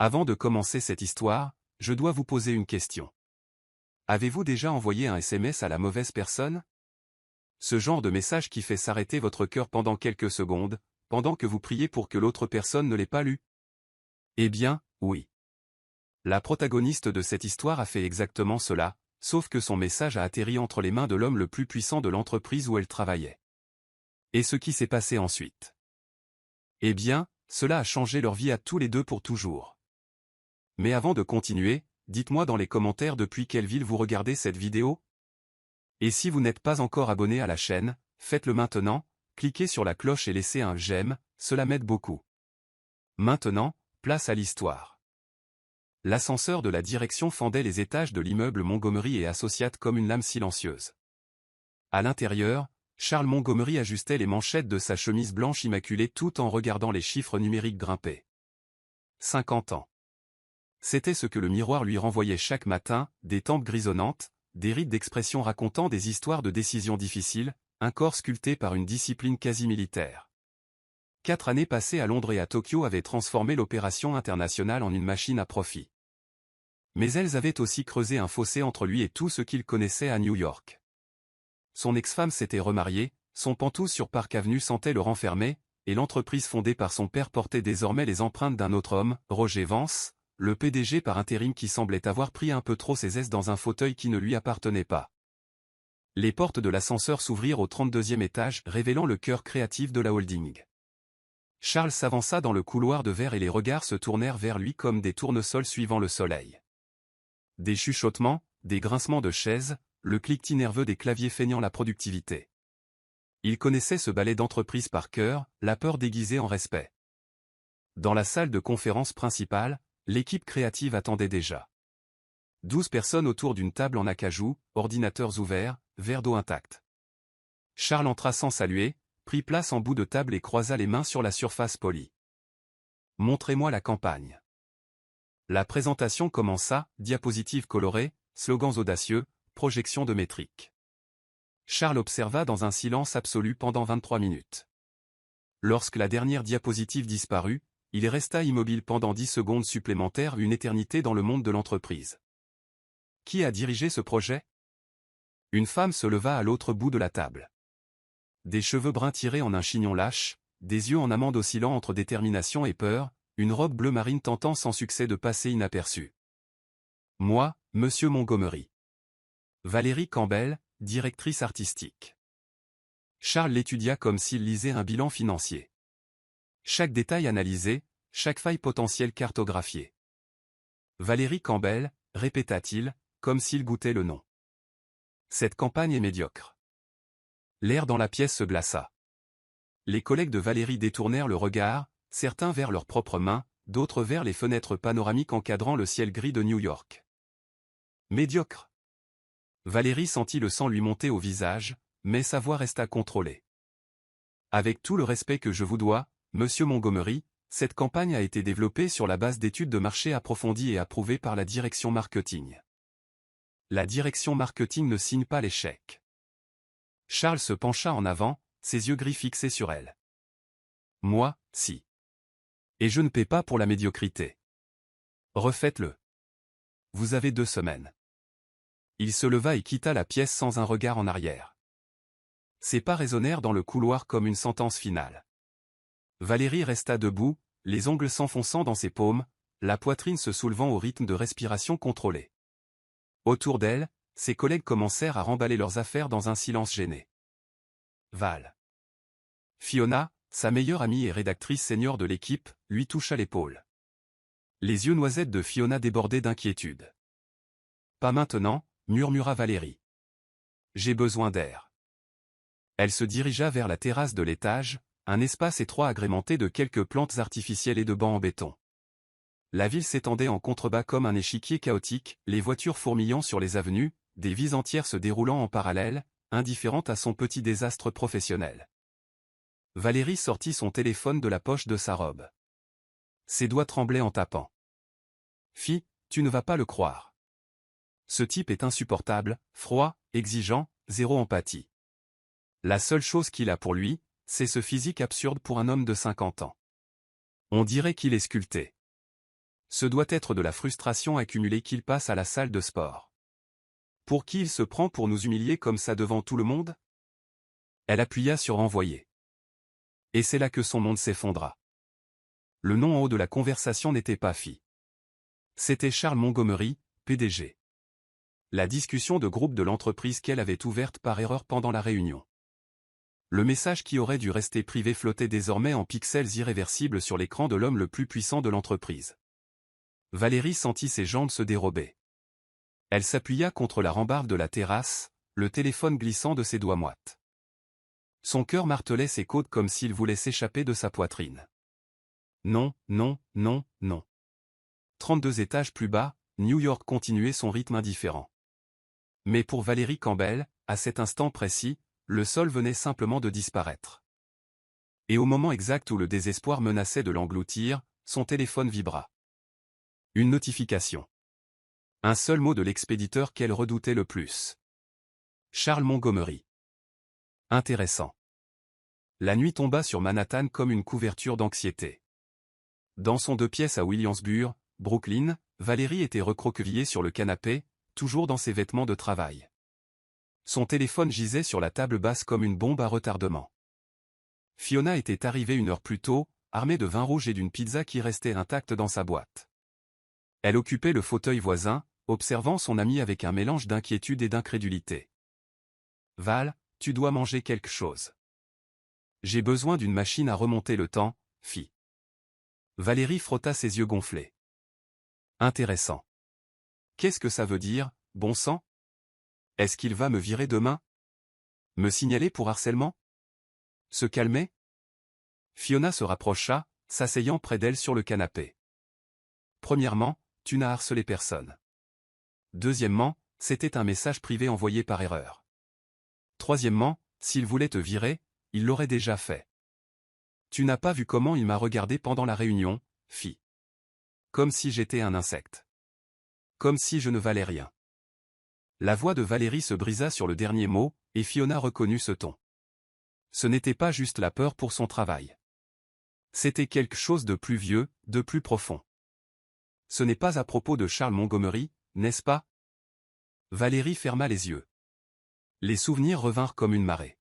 Avant de commencer cette histoire, je dois vous poser une question. Avez-vous déjà envoyé un SMS à la mauvaise personne? Ce genre de message qui fait s'arrêter votre cœur pendant quelques secondes, pendant que vous priez pour que l'autre personne ne l'ait pas lu? Eh bien, oui. La protagoniste de cette histoire a fait exactement cela, sauf que son message a atterri entre les mains de l'homme le plus puissant de l'entreprise où elle travaillait. Et ce qui s'est passé ensuite? Eh bien, cela a changé leur vie à tous les deux pour toujours. Mais avant de continuer, dites-moi dans les commentaires depuis quelle ville vous regardez cette vidéo. Et si vous n'êtes pas encore abonné à la chaîne, faites-le maintenant, cliquez sur la cloche et laissez un j'aime, cela m'aide beaucoup. Maintenant, place à l'histoire. L'ascenseur de la direction fendait les étages de l'immeuble Montgomery et Associates comme une lame silencieuse. À l'intérieur, Charles Montgomery ajustait les manchettes de sa chemise blanche immaculée tout en regardant les chiffres numériques grimper. 50 ans. C'était ce que le miroir lui renvoyait chaque matin, des tempes grisonnantes, des rides d'expression racontant des histoires de décisions difficiles, un corps sculpté par une discipline quasi militaire. 4 années passées à Londres et à Tokyo avaient transformé l'opération internationale en une machine à profit. Mais elles avaient aussi creusé un fossé entre lui et tout ce qu'il connaissait à New York. Son ex-femme s'était remariée, son pantouse sur Park Avenue sentait le renfermer, et l'entreprise fondée par son père portait désormais les empreintes d'un autre homme, Roger Vance, le PDG par intérim qui semblait avoir pris un peu trop ses aises dans un fauteuil qui ne lui appartenait pas. Les portes de l'ascenseur s'ouvrirent au 32e étage, révélant le cœur créatif de la holding. Charles s'avança dans le couloir de verre et les regards se tournèrent vers lui comme des tournesols suivant le soleil. Des chuchotements, des grincements de chaises, le cliquetis nerveux des claviers feignant la productivité. Il connaissait ce ballet d'entreprise par cœur, la peur déguisée en respect. Dans la salle de conférence principale, l'équipe créative attendait déjà. 12 personnes autour d'une table en acajou, ordinateurs ouverts, verre d'eau intact. Charles entra sans saluer, prit place en bout de table et croisa les mains sur la surface polie. « Montrez-moi la campagne. » La présentation commença, diapositives colorées, slogans audacieux, projections de métriques. Charles observa dans un silence absolu pendant 23 minutes. Lorsque la dernière diapositive disparut, il resta immobile pendant 10 secondes supplémentaires, une éternité dans le monde de l'entreprise. Qui a dirigé ce projet? Une femme se leva à l'autre bout de la table. Des cheveux bruns tirés en un chignon lâche, des yeux en amande oscillant entre détermination et peur, une robe bleu marine tentant sans succès de passer inaperçue. Moi, Monsieur Montgomery. Valérie Campbell, directrice artistique. Charles l'étudia comme s'il lisait un bilan financier. Chaque détail analysé, chaque faille potentielle cartographiée. Valérie Campbell, répéta-t-il, comme s'il goûtait le nom. Cette campagne est médiocre. L'air dans la pièce se glaça. Les collègues de Valérie détournèrent le regard, certains vers leurs propres mains, d'autres vers les fenêtres panoramiques encadrant le ciel gris de New York. Médiocre. Valérie sentit le sang lui monter au visage, mais sa voix resta contrôlée. Avec tout le respect que je vous dois, Monsieur Montgomery, cette campagne a été développée sur la base d'études de marché approfondies et approuvées par la direction marketing. La direction marketing ne signe pas les chèques. Charles se pencha en avant, ses yeux gris fixés sur elle. Moi, si. Et je ne paie pas pour la médiocrité. Refaites-le. Vous avez 2 semaines. Il se leva et quitta la pièce sans un regard en arrière. Ses pas résonnèrent dans le couloir comme une sentence finale. Valérie resta debout, les ongles s'enfonçant dans ses paumes, la poitrine se soulevant au rythme de respiration contrôlée. Autour d'elle, ses collègues commencèrent à remballer leurs affaires dans un silence gêné. Val. Fiona, sa meilleure amie et rédactrice senior de l'équipe, lui toucha l'épaule. Les yeux noisettes de Fiona débordaient d'inquiétude. Pas maintenant, murmura Valérie. J'ai besoin d'air. Elle se dirigea vers la terrasse de l'étage, un espace étroit agrémenté de quelques plantes artificielles et de bancs en béton. La ville s'étendait en contrebas comme un échiquier chaotique, les voitures fourmillant sur les avenues, des vies entières se déroulant en parallèle, indifférentes à son petit désastre professionnel. Valérie sortit son téléphone de la poche de sa robe. Ses doigts tremblaient en tapant. Fi, tu ne vas pas le croire. Ce type est insupportable, froid, exigeant, zéro empathie. La seule chose qu'il a pour lui, c'est ce physique absurde pour un homme de 50 ans. On dirait qu'il est sculpté. Ce doit être de la frustration accumulée qu'il passe à la salle de sport. Pour qui il se prend pour nous humilier comme ça devant tout le monde? Elle appuya sur envoyer. Et c'est là que son monde s'effondra. Le nom en haut de la conversation n'était pas Fi. C'était Charles Montgomery, PDG. La discussion de groupe de l'entreprise qu'elle avait ouverte par erreur pendant la réunion. Le message qui aurait dû rester privé flottait désormais en pixels irréversibles sur l'écran de l'homme le plus puissant de l'entreprise. Valérie sentit ses jambes se dérober. Elle s'appuya contre la rambarde de la terrasse, le téléphone glissant de ses doigts moites. Son cœur martelait ses côtes comme s'il voulait s'échapper de sa poitrine. Non, non, non, non. 32 étages plus bas, New York continuait son rythme indifférent. Mais pour Valérie Campbell, à cet instant précis, le sol venait simplement de disparaître. Et au moment exact où le désespoir menaçait de l'engloutir, son téléphone vibra. Une notification. Un seul mot de l'expéditeur qu'elle redoutait le plus. Charles Montgomery. Intéressant. La nuit tomba sur Manhattan comme une couverture d'anxiété. Dans son 2 pièces à Williamsburg, Brooklyn, Valérie était recroquevillée sur le canapé, toujours dans ses vêtements de travail. Son téléphone gisait sur la table basse comme une bombe à retardement. Fiona était arrivée 1 heure plus tôt, armée de vin rouge et d'une pizza qui restait intacte dans sa boîte. Elle occupait le fauteuil voisin, observant son amie avec un mélange d'inquiétude et d'incrédulité. « Val, tu dois manger quelque chose. »« J'ai besoin d'une machine à remonter le temps, fi. » Valérie frotta ses yeux gonflés. Intéressant. Qu'est-ce que ça veut dire, bon sang? Est-ce qu'il va me virer demain? Me signaler pour harcèlement? Se calmer? Fiona se rapprocha, s'asseyant près d'elle sur le canapé. Premièrement, tu n'as harcelé personne. Deuxièmement, c'était un message privé envoyé par erreur. Troisièmement, s'il voulait te virer, il l'aurait déjà fait. Tu n'as pas vu comment il m'a regardé pendant la réunion, fi. Comme si j'étais un insecte. Comme si je ne valais rien. La voix de Valérie se brisa sur le dernier mot, et Fiona reconnut ce ton. Ce n'était pas juste la peur pour son travail. C'était quelque chose de plus vieux, de plus profond. Ce n'est pas à propos de Charles Montgomery, n'est-ce pas? Valérie ferma les yeux. Les souvenirs revinrent comme une marée.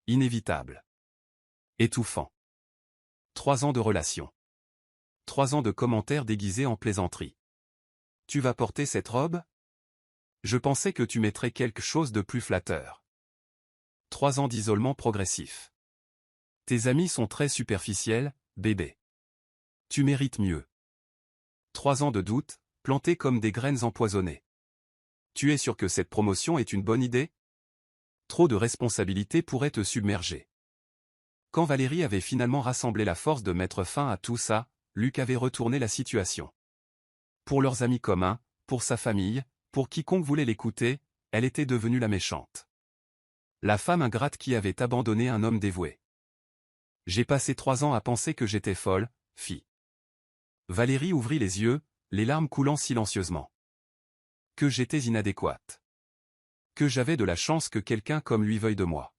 Inévitable. Étouffant. 3 ans de relation. 3 ans de commentaires déguisés en plaisanterie. Tu vas porter cette robe? Je pensais que tu mettrais quelque chose de plus flatteur. 3 ans d'isolement progressif. Tes amis sont très superficiels, bébé. Tu mérites mieux. 3 ans de doute, plantés comme des graines empoisonnées. Tu es sûr que cette promotion est une bonne idée? Trop de responsabilités pourraient te submerger. Quand Valérie avait finalement rassemblé la force de mettre fin à tout ça, Luc avait retourné la situation. Pour leurs amis communs, pour sa famille, pour quiconque voulait l'écouter, elle était devenue la méchante. La femme ingrate qui avait abandonné un homme dévoué. J'ai passé 3 ans à penser que j'étais folle, fi. Valérie ouvrit les yeux, les larmes coulant silencieusement. Que j'étais inadéquate. Que j'avais de la chance que quelqu'un comme lui veuille de moi.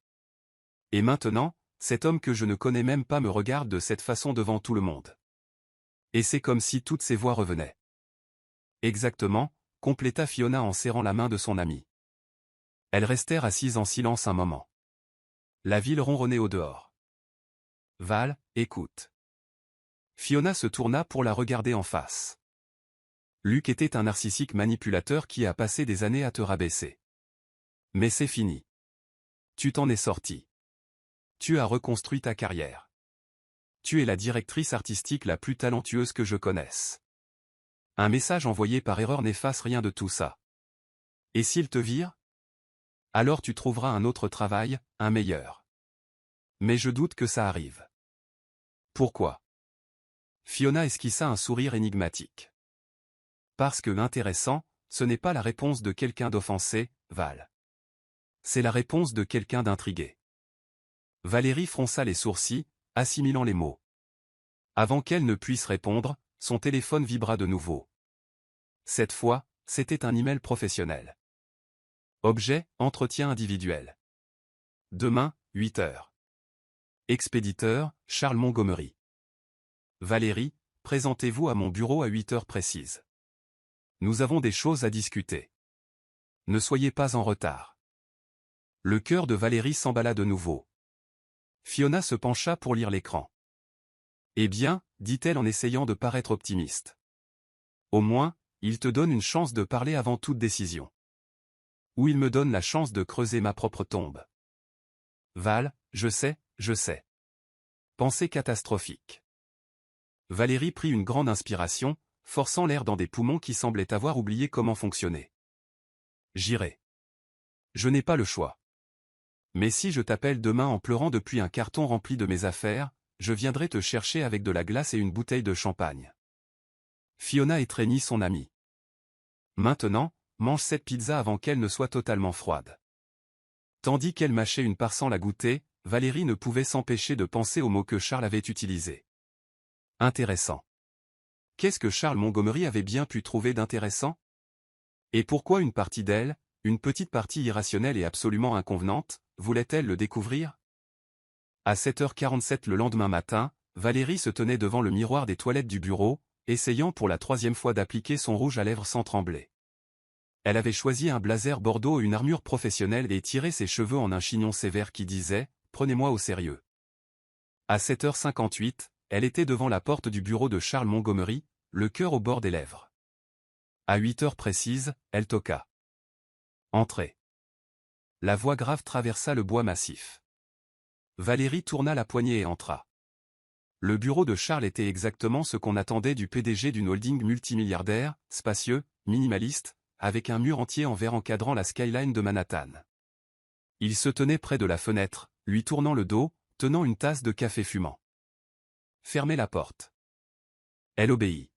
Et maintenant, cet homme que je ne connais même pas me regarde de cette façon devant tout le monde. Et c'est comme si toutes ces voix revenaient. Exactement, compléta Fiona en serrant la main de son amie. Elles restèrent assises en silence un moment. La ville ronronnait au dehors. Val, écoute. Fiona se tourna pour la regarder en face. Luc était un narcissique manipulateur qui a passé des années à te rabaisser. Mais c'est fini. Tu t'en es sorti. Tu as reconstruit ta carrière. Tu es la directrice artistique la plus talentueuse que je connaisse. Un message envoyé par erreur n'efface rien de tout ça. Et s'il te vire? Alors tu trouveras un autre travail, un meilleur. Mais je doute que ça arrive. Pourquoi? Fiona esquissa un sourire énigmatique. Parce que intéressant, ce n'est pas la réponse de quelqu'un d'offensé, Val. C'est la réponse de quelqu'un d'intrigué. Valérie fronça les sourcils, assimilant les mots. Avant qu'elle ne puisse répondre, son téléphone vibra de nouveau. Cette fois, c'était un email professionnel. Objet, entretien individuel. Demain, 8 heures. Expéditeur, Charles Montgomery. Valérie, présentez-vous à mon bureau à 8 heures précises. Nous avons des choses à discuter. Ne soyez pas en retard. » Le cœur de Valérie s'emballa de nouveau. Fiona se pencha pour lire l'écran. « Eh bien, » dit-elle en essayant de paraître optimiste. « Au moins, il te donne une chance de parler avant toute décision. Ou il me donne la chance de creuser ma propre tombe. » Val, je sais. Pensée catastrophique. Valérie prit une grande inspiration, forçant l'air dans des poumons qui semblaient avoir oublié comment fonctionner. « J'irai. Je n'ai pas le choix. Mais si je t'appelle demain en pleurant depuis un carton rempli de mes affaires, je viendrai te chercher avec de la glace et une bouteille de champagne. » Fiona étreignit son amie. « Maintenant, mange cette pizza avant qu'elle ne soit totalement froide. » Tandis qu'elle mâchait une part sans la goûter, Valérie ne pouvait s'empêcher de penser aux mots que Charles avait utilisés. Intéressant. Qu'est-ce que Charles Montgomery avait bien pu trouver d'intéressant? Et pourquoi une partie d'elle, une petite partie irrationnelle et absolument inconvenante, voulait-elle le découvrir? À 7h47 le lendemain matin, Valérie se tenait devant le miroir des toilettes du bureau, essayant pour la 3e fois d'appliquer son rouge à lèvres sans trembler. Elle avait choisi un blazer bordeaux et une armure professionnelle et tiré ses cheveux en un chignon sévère qui disait « Prenez-moi au sérieux ». À 7h58, elle était devant la porte du bureau de Charles Montgomery, le cœur au bord des lèvres. À 8 heures précises, elle toqua. « Entrez ». La voix grave traversa le bois massif. Valérie tourna la poignée et entra. Le bureau de Charles était exactement ce qu'on attendait du PDG d'une holding multimilliardaire, spacieux, minimaliste, avec un mur entier en verre encadrant la skyline de Manhattan. Il se tenait près de la fenêtre, lui tournant le dos, tenant une tasse de café fumant. « Fermez la porte. » Elle obéit.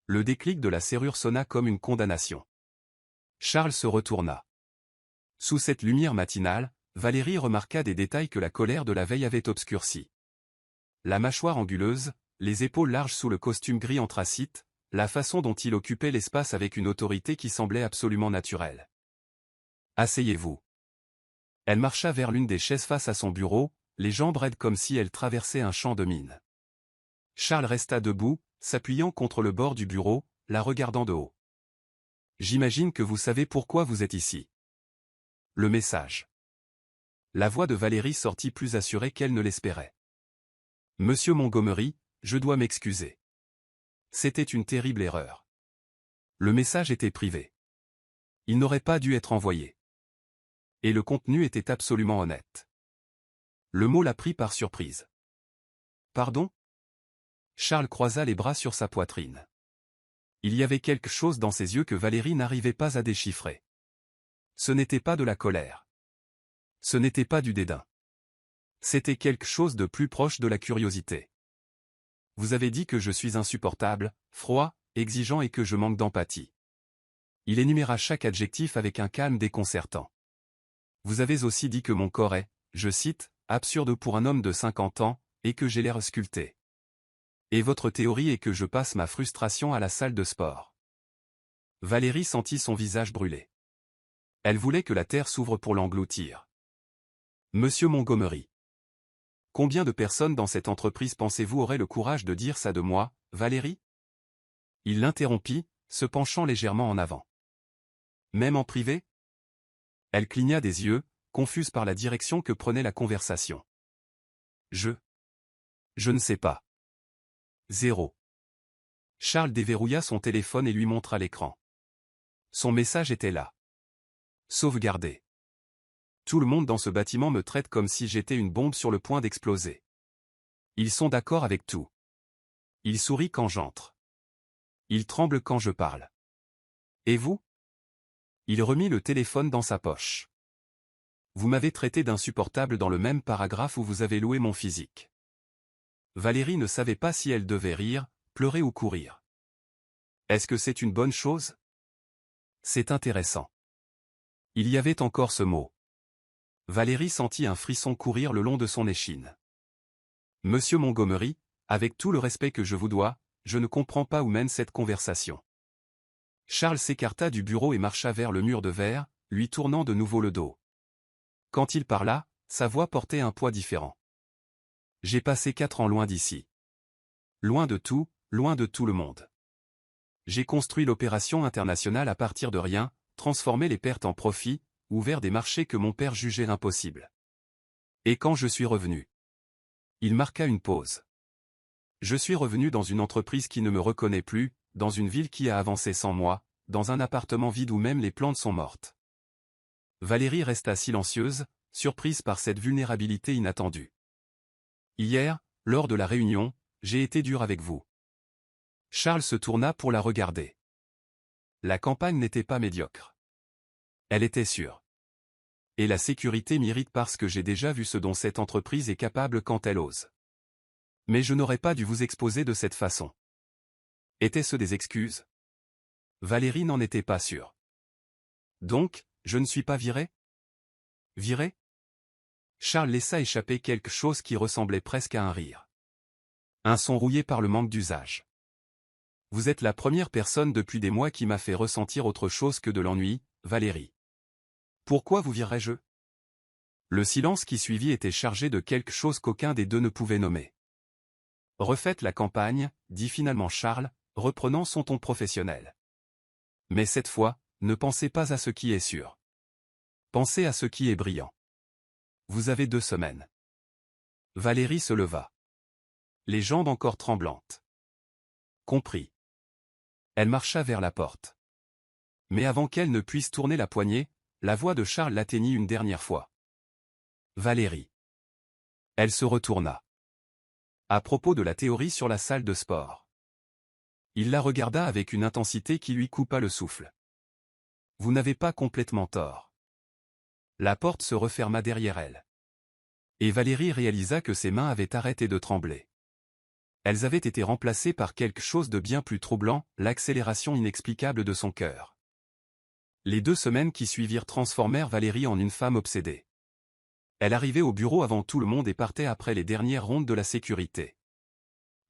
Le déclic de la serrure sonna comme une condamnation. Charles se retourna. Sous cette lumière matinale, Valérie remarqua des détails que la colère de la veille avait obscurcis. La mâchoire anguleuse, les épaules larges sous le costume gris anthracite, la façon dont il occupait l'espace avec une autorité qui semblait absolument naturelle. « Asseyez-vous. » Elle marcha vers l'une des chaises face à son bureau, les jambes raides comme si elle traversait un champ de mines. Charles resta debout, s'appuyant contre le bord du bureau, la regardant de haut. « J'imagine que vous savez pourquoi vous êtes ici. » Le message. La voix de Valérie sortit plus assurée qu'elle ne l'espérait. « Monsieur Montgomery, je dois m'excuser. C'était une terrible erreur. Le message était privé. Il n'aurait pas dû être envoyé. Et le contenu était absolument honnête. » Le mot la prit par surprise. « Pardon ?» Charles croisa les bras sur sa poitrine. Il y avait quelque chose dans ses yeux que Valérie n'arrivait pas à déchiffrer. Ce n'était pas de la colère. Ce n'était pas du dédain. C'était quelque chose de plus proche de la curiosité. « Vous avez dit que je suis insupportable, froid, exigeant et que je manque d'empathie. » Il énuméra chaque adjectif avec un calme déconcertant. « Vous avez aussi dit que mon corps est, je cite, absurde pour un homme de 50 ans, et que j'ai l'air sculpté. Et votre théorie est que je passe ma frustration à la salle de sport. » Valérie sentit son visage brûler. Elle voulait que la terre s'ouvre pour l'engloutir. « Monsieur Montgomery. Combien de personnes dans cette entreprise pensez-vous auraient le courage de dire ça de moi, Valérie ?» Il l'interrompit, se penchant légèrement en avant. « Même en privé ?» Elle cligna des yeux, confuse par la direction que prenait la conversation. « Je ne sais pas. » 0. Charles déverrouilla son téléphone et lui montra l'écran. Son message était là. Sauvegardé. Tout le monde dans ce bâtiment me traite comme si j'étais une bombe sur le point d'exploser. Ils sont d'accord avec tout. Ils sourient quand j'entre. Ils tremblent quand je parle. Et vous? Il remit le téléphone dans sa poche. Vous m'avez traité d'insupportable dans le même paragraphe où vous avez loué mon physique. Valérie ne savait pas si elle devait rire, pleurer ou courir. Est-ce que c'est une bonne chose? C'est intéressant. Il y avait encore ce mot. Valérie sentit un frisson courir le long de son échine. Monsieur Montgomery, avec tout le respect que je vous dois, je ne comprends pas où mène cette conversation. Charles s'écarta du bureau et marcha vers le mur de verre, lui tournant de nouveau le dos. Quand il parla, sa voix portait un poids différent. J'ai passé 4 ans loin d'ici. Loin de tout, loin de tout le monde. J'ai construit l'opération internationale à partir de rien, transformé les pertes en profit, ouvert des marchés que mon père jugeait impossibles. Et quand je suis revenu, il marqua une pause. Je suis revenu dans une entreprise qui ne me reconnaît plus, dans une ville qui a avancé sans moi, dans un appartement vide où même les plantes sont mortes. Valérie resta silencieuse, surprise par cette vulnérabilité inattendue. Hier, lors de la réunion, j'ai été dur avec vous. Charles se tourna pour la regarder. La campagne n'était pas médiocre. Elle était sûre. Et la sécurité m'irrite parce que j'ai déjà vu ce dont cette entreprise est capable quand elle ose. Mais je n'aurais pas dû vous exposer de cette façon. Étaient-ce des excuses? Valérie n'en était pas sûre. Donc, je ne suis pas viré? Viré? Charles laissa échapper quelque chose qui ressemblait presque à un rire. Un son rouillé par le manque d'usage. Vous êtes la première personne depuis des mois qui m'a fait ressentir autre chose que de l'ennui, Valérie. Pourquoi vous virerais-je? Le silence qui suivit était chargé de quelque chose qu'aucun des deux ne pouvait nommer. Refaites la campagne, dit finalement Charles, reprenant son ton professionnel. Mais cette fois, ne pensez pas à ce qui est sûr. Pensez à ce qui est brillant. Vous avez 2 semaines. Valérie se leva. Les jambes encore tremblantes. Compris. Elle marcha vers la porte. Mais avant qu'elle ne puisse tourner la poignée, la voix de Charles l'atteignit une dernière fois. Valérie. Elle se retourna. À propos de la théorie sur la salle de sport. Il la regarda avec une intensité qui lui coupa le souffle. Vous n'avez pas complètement tort. La porte se referma derrière elle. Et Valérie réalisa que ses mains avaient arrêté de trembler. Elles avaient été remplacées par quelque chose de bien plus troublant, l'accélération inexplicable de son cœur. Les 2 semaines qui suivirent transformèrent Valérie en une femme obsédée. Elle arrivait au bureau avant tout le monde et partait après les dernières rondes de la sécurité.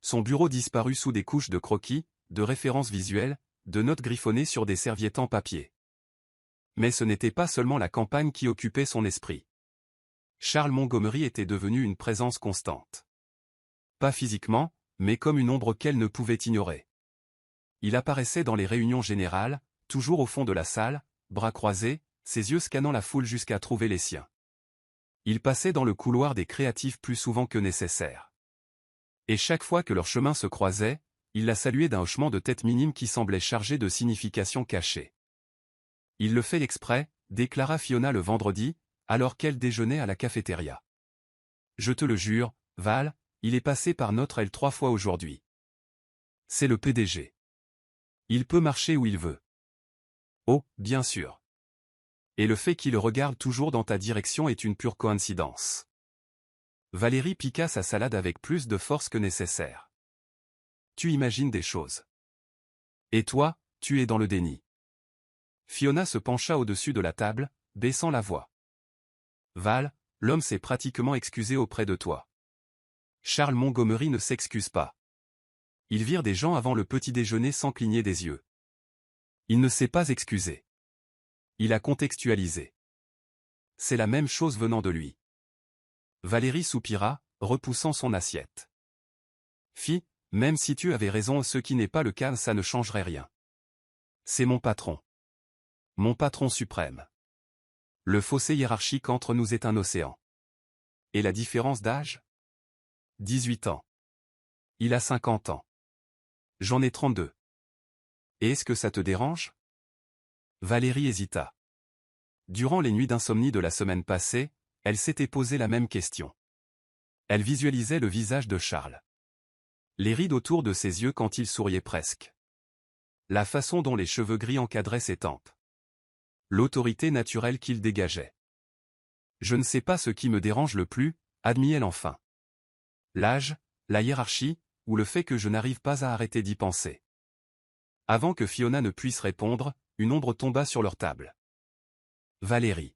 Son bureau disparut sous des couches de croquis, de références visuelles, de notes griffonnées sur des serviettes en papier. Mais ce n'était pas seulement la campagne qui occupait son esprit. Charles Montgomery était devenu une présence constante. Pas physiquement, mais comme une ombre qu'elle ne pouvait ignorer. Il apparaissait dans les réunions générales, toujours au fond de la salle, bras croisés, ses yeux scannant la foule jusqu'à trouver les siens. Il passait dans le couloir des créatifs plus souvent que nécessaire. Et chaque fois que leurs chemins se croisaient, il la saluait d'un hochement de tête minime qui semblait chargé de significations cachées. Il le fait exprès, déclara Fiona le vendredi, alors qu'elle déjeunait à la cafétéria. Je te le jure, Val, il est passé par notre aile 3 fois aujourd'hui. C'est le PDG. Il peut marcher où il veut. Oh, bien sûr. Et le fait qu'il regarde toujours dans ta direction est une pure coïncidence. Valérie piqua sa salade avec plus de force que nécessaire. Tu imagines des choses. Et toi, tu es dans le déni. Fiona se pencha au-dessus de la table, baissant la voix. Val, l'homme s'est pratiquement excusé auprès de toi. Charles Montgomery ne s'excuse pas. Il vire des gens avant le petit déjeuner sans cligner des yeux. Il ne s'est pas excusé. Il a contextualisé. C'est la même chose venant de lui. Valérie soupira, repoussant son assiette. Fi, même si tu avais raison, ce qui n'est pas le cas, ça ne changerait rien. C'est mon patron. Mon patron suprême. Le fossé hiérarchique entre nous est un océan. Et la différence d'âge? 18 ans. Il a 50 ans. J'en ai 32. Et est-ce que ça te dérange? Valérie hésita. Durant les nuits d'insomnie de la semaine passée, elle s'était posé la même question. Elle visualisait le visage de Charles. Les rides autour de ses yeux quand il souriait presque. La façon dont les cheveux gris encadraient ses tempes. L'autorité naturelle qu'il dégageait. Je ne sais pas ce qui me dérange le plus, admit-elle enfin. L'âge, la hiérarchie, ou le fait que je n'arrive pas à arrêter d'y penser. Avant que Fiona ne puisse répondre, une ombre tomba sur leur table. Valérie.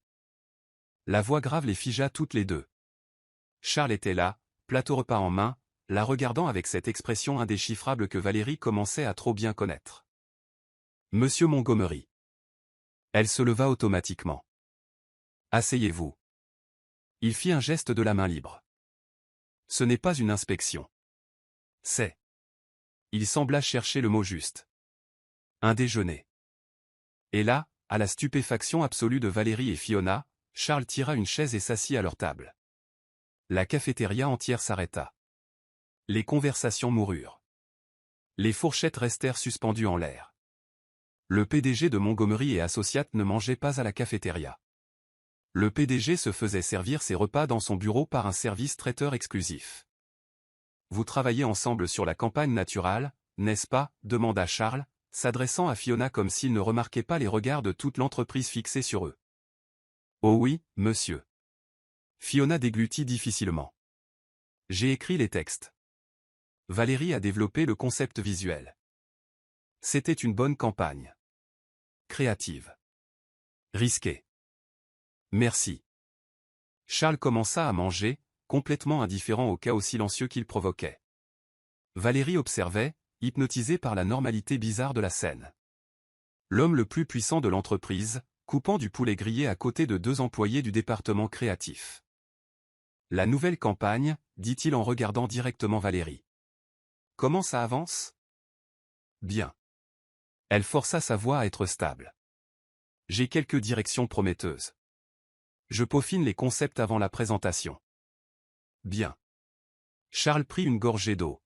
La voix grave les figea toutes les deux. Charles était là, plateau repas en main, la regardant avec cette expression indéchiffrable que Valérie commençait à trop bien connaître. Monsieur Montgomery. Elle se leva automatiquement. Asseyez-vous. Il fit un geste de la main libre. Ce n'est pas une inspection. C'est. Il sembla chercher le mot juste. Un déjeuner. Et là, à la stupéfaction absolue de Valérie et Fiona, Charles tira une chaise et s'assit à leur table. La cafétéria entière s'arrêta. Les conversations moururent. Les fourchettes restèrent suspendues en l'air. Le PDG de Montgomery et Associates ne mangeait pas à la cafétéria. Le PDG se faisait servir ses repas dans son bureau par un service traiteur exclusif. « Vous travaillez ensemble sur la campagne naturale, n'est-ce pas » demanda Charles, s'adressant à Fiona comme s'il ne remarquait pas les regards de toute l'entreprise fixés sur eux. « Oh oui, monsieur. » Fiona déglutit difficilement. « J'ai écrit les textes. Valérie a développé le concept visuel. C'était une bonne campagne. Créative. Risquée. Merci. » Charles commença à manger, complètement indifférent au chaos silencieux qu'il provoquait. Valérie observait, hypnotisée par la normalité bizarre de la scène. L'homme le plus puissant de l'entreprise, coupant du poulet grillé à côté de 2 employés du département créatif. La nouvelle campagne, dit-il en regardant directement Valérie. Comment ça avance? Bien. Elle força sa voix à être stable. J'ai quelques directions prometteuses. Je peaufine les concepts avant la présentation. Bien. Charles prit une gorgée d'eau.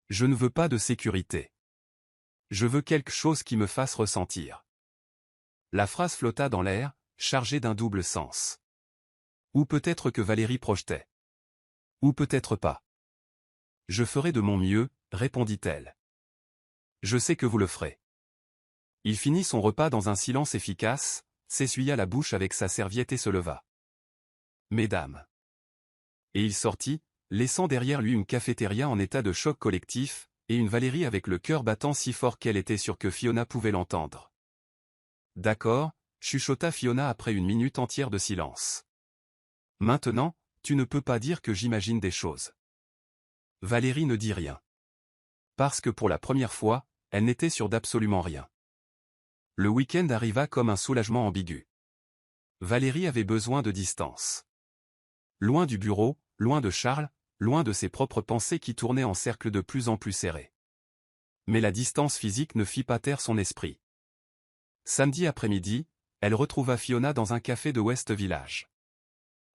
Je ne veux pas de sécurité. Je veux quelque chose qui me fasse ressentir. La phrase flotta dans l'air, chargée d'un double sens. Ou peut-être que Valérie projetait. Ou peut-être pas. Je ferai de mon mieux, répondit-elle. Je sais que vous le ferez. Il finit son repas dans un silence efficace, s'essuya la bouche avec sa serviette et se leva. Mesdames. Et il sortit, laissant derrière lui une cafétéria en état de choc collectif, et une Valérie avec le cœur battant si fort qu'elle était sûre que Fiona pouvait l'entendre. D'accord, chuchota Fiona après une minute entière de silence. Maintenant, tu ne peux pas dire que j'imagine des choses. Valérie ne dit rien. Parce que pour la première fois, elle n'était sûre d'absolument rien. Le week-end arriva comme un soulagement ambigu. Valérie avait besoin de distance. Loin du bureau, loin de Charles, loin de ses propres pensées qui tournaient en cercle de plus en plus serrés. Mais la distance physique ne fit pas taire son esprit. Samedi après-midi, elle retrouva Fiona dans un café de West Village.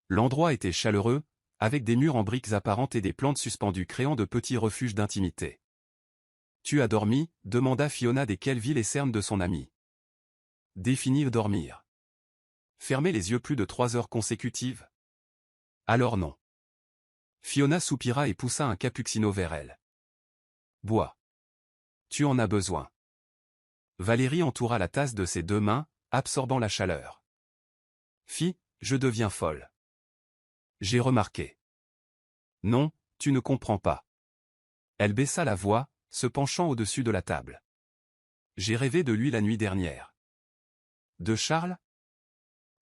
L'endroit était chaleureux, avec des murs en briques apparentes et des plantes suspendues créant de petits refuges d'intimité. « Tu as dormi » demanda Fiona desquelles vit les cernes de son amie. Définir dormir. Fermer les yeux plus de 3 heures consécutives? Alors non. Fiona soupira et poussa un cappuccino vers elle. Bois. Tu en as besoin. Valérie entoura la tasse de ses 2 mains, absorbant la chaleur. Fi, je deviens folle. J'ai remarqué. Non, tu ne comprends pas. Elle baissa la voix, se penchant au-dessus de la table. J'ai rêvé de lui la nuit dernière. De Charles?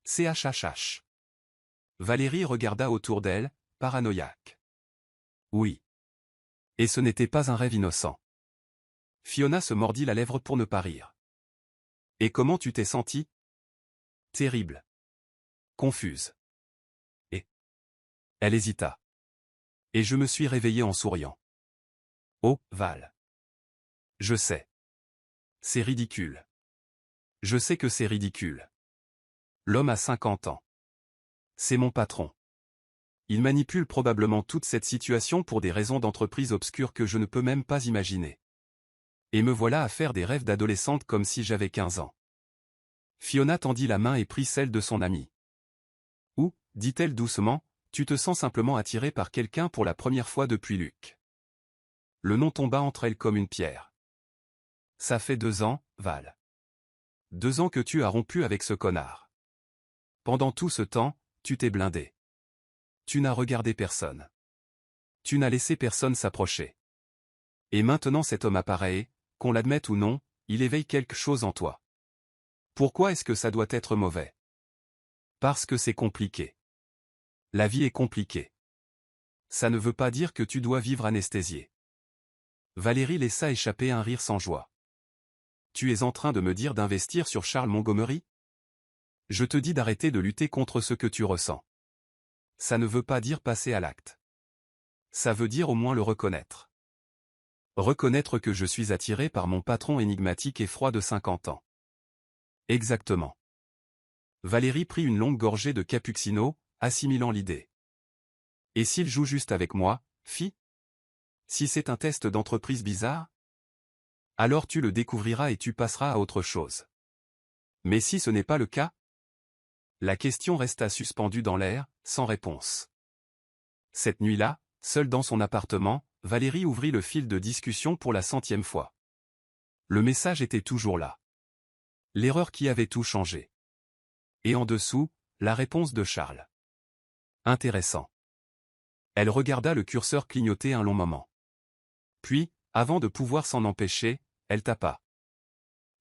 CHHH. Valérie regarda autour d'elle, paranoïaque. Oui. Et ce n'était pas un rêve innocent. Fiona se mordit la lèvre pour ne pas rire. Et comment tu t'es sentie? Terrible. Confuse. Et elle hésita. Et je me suis réveillée en souriant. Oh, Val. Je sais. C'est ridicule. Je sais que c'est ridicule. L'homme a 50 ans. C'est mon patron. Il manipule probablement toute cette situation pour des raisons d'entreprise obscures que je ne peux même pas imaginer. Et me voilà à faire des rêves d'adolescente comme si j'avais 15 ans. Fiona tendit la main et prit celle de son amie. Ou, dit-elle doucement, tu te sens simplement attiré par quelqu'un pour la première fois depuis Luc. Le nom tomba entre elles comme une pierre. Ça fait 2 ans, Val. 2 ans que tu as rompu avec ce connard. Pendant tout ce temps, tu t'es blindé. Tu n'as regardé personne. Tu n'as laissé personne s'approcher. Et maintenant cet homme apparaît, qu'on l'admette ou non, il éveille quelque chose en toi. Pourquoi est-ce que ça doit être mauvais? Parce que c'est compliqué. La vie est compliquée. Ça ne veut pas dire que tu dois vivre anesthésié. Valérie laissa échapper un rire sans joie. Tu es en train de me dire d'investir sur Charles Montgomery? Je te dis d'arrêter de lutter contre ce que tu ressens. Ça ne veut pas dire passer à l'acte. Ça veut dire au moins le reconnaître. Reconnaître que je suis attiré par mon patron énigmatique et froid de 50 ans. Exactement. Valérie prit une longue gorgée de cappuccino, assimilant l'idée. Et s'il joue juste avec moi, fi? Si c'est un test d'entreprise bizarre? Alors tu le découvriras et tu passeras à autre chose. Mais si ce n'est pas le cas? La question resta suspendue dans l'air, sans réponse. Cette nuit-là, seule dans son appartement, Valérie ouvrit le fil de discussion pour la 100e fois. Le message était toujours là. L'erreur qui avait tout changé. Et en dessous, la réponse de Charles. Intéressant. Elle regarda le curseur clignoter un long moment. Puis, avant de pouvoir s'en empêcher, elle tapa.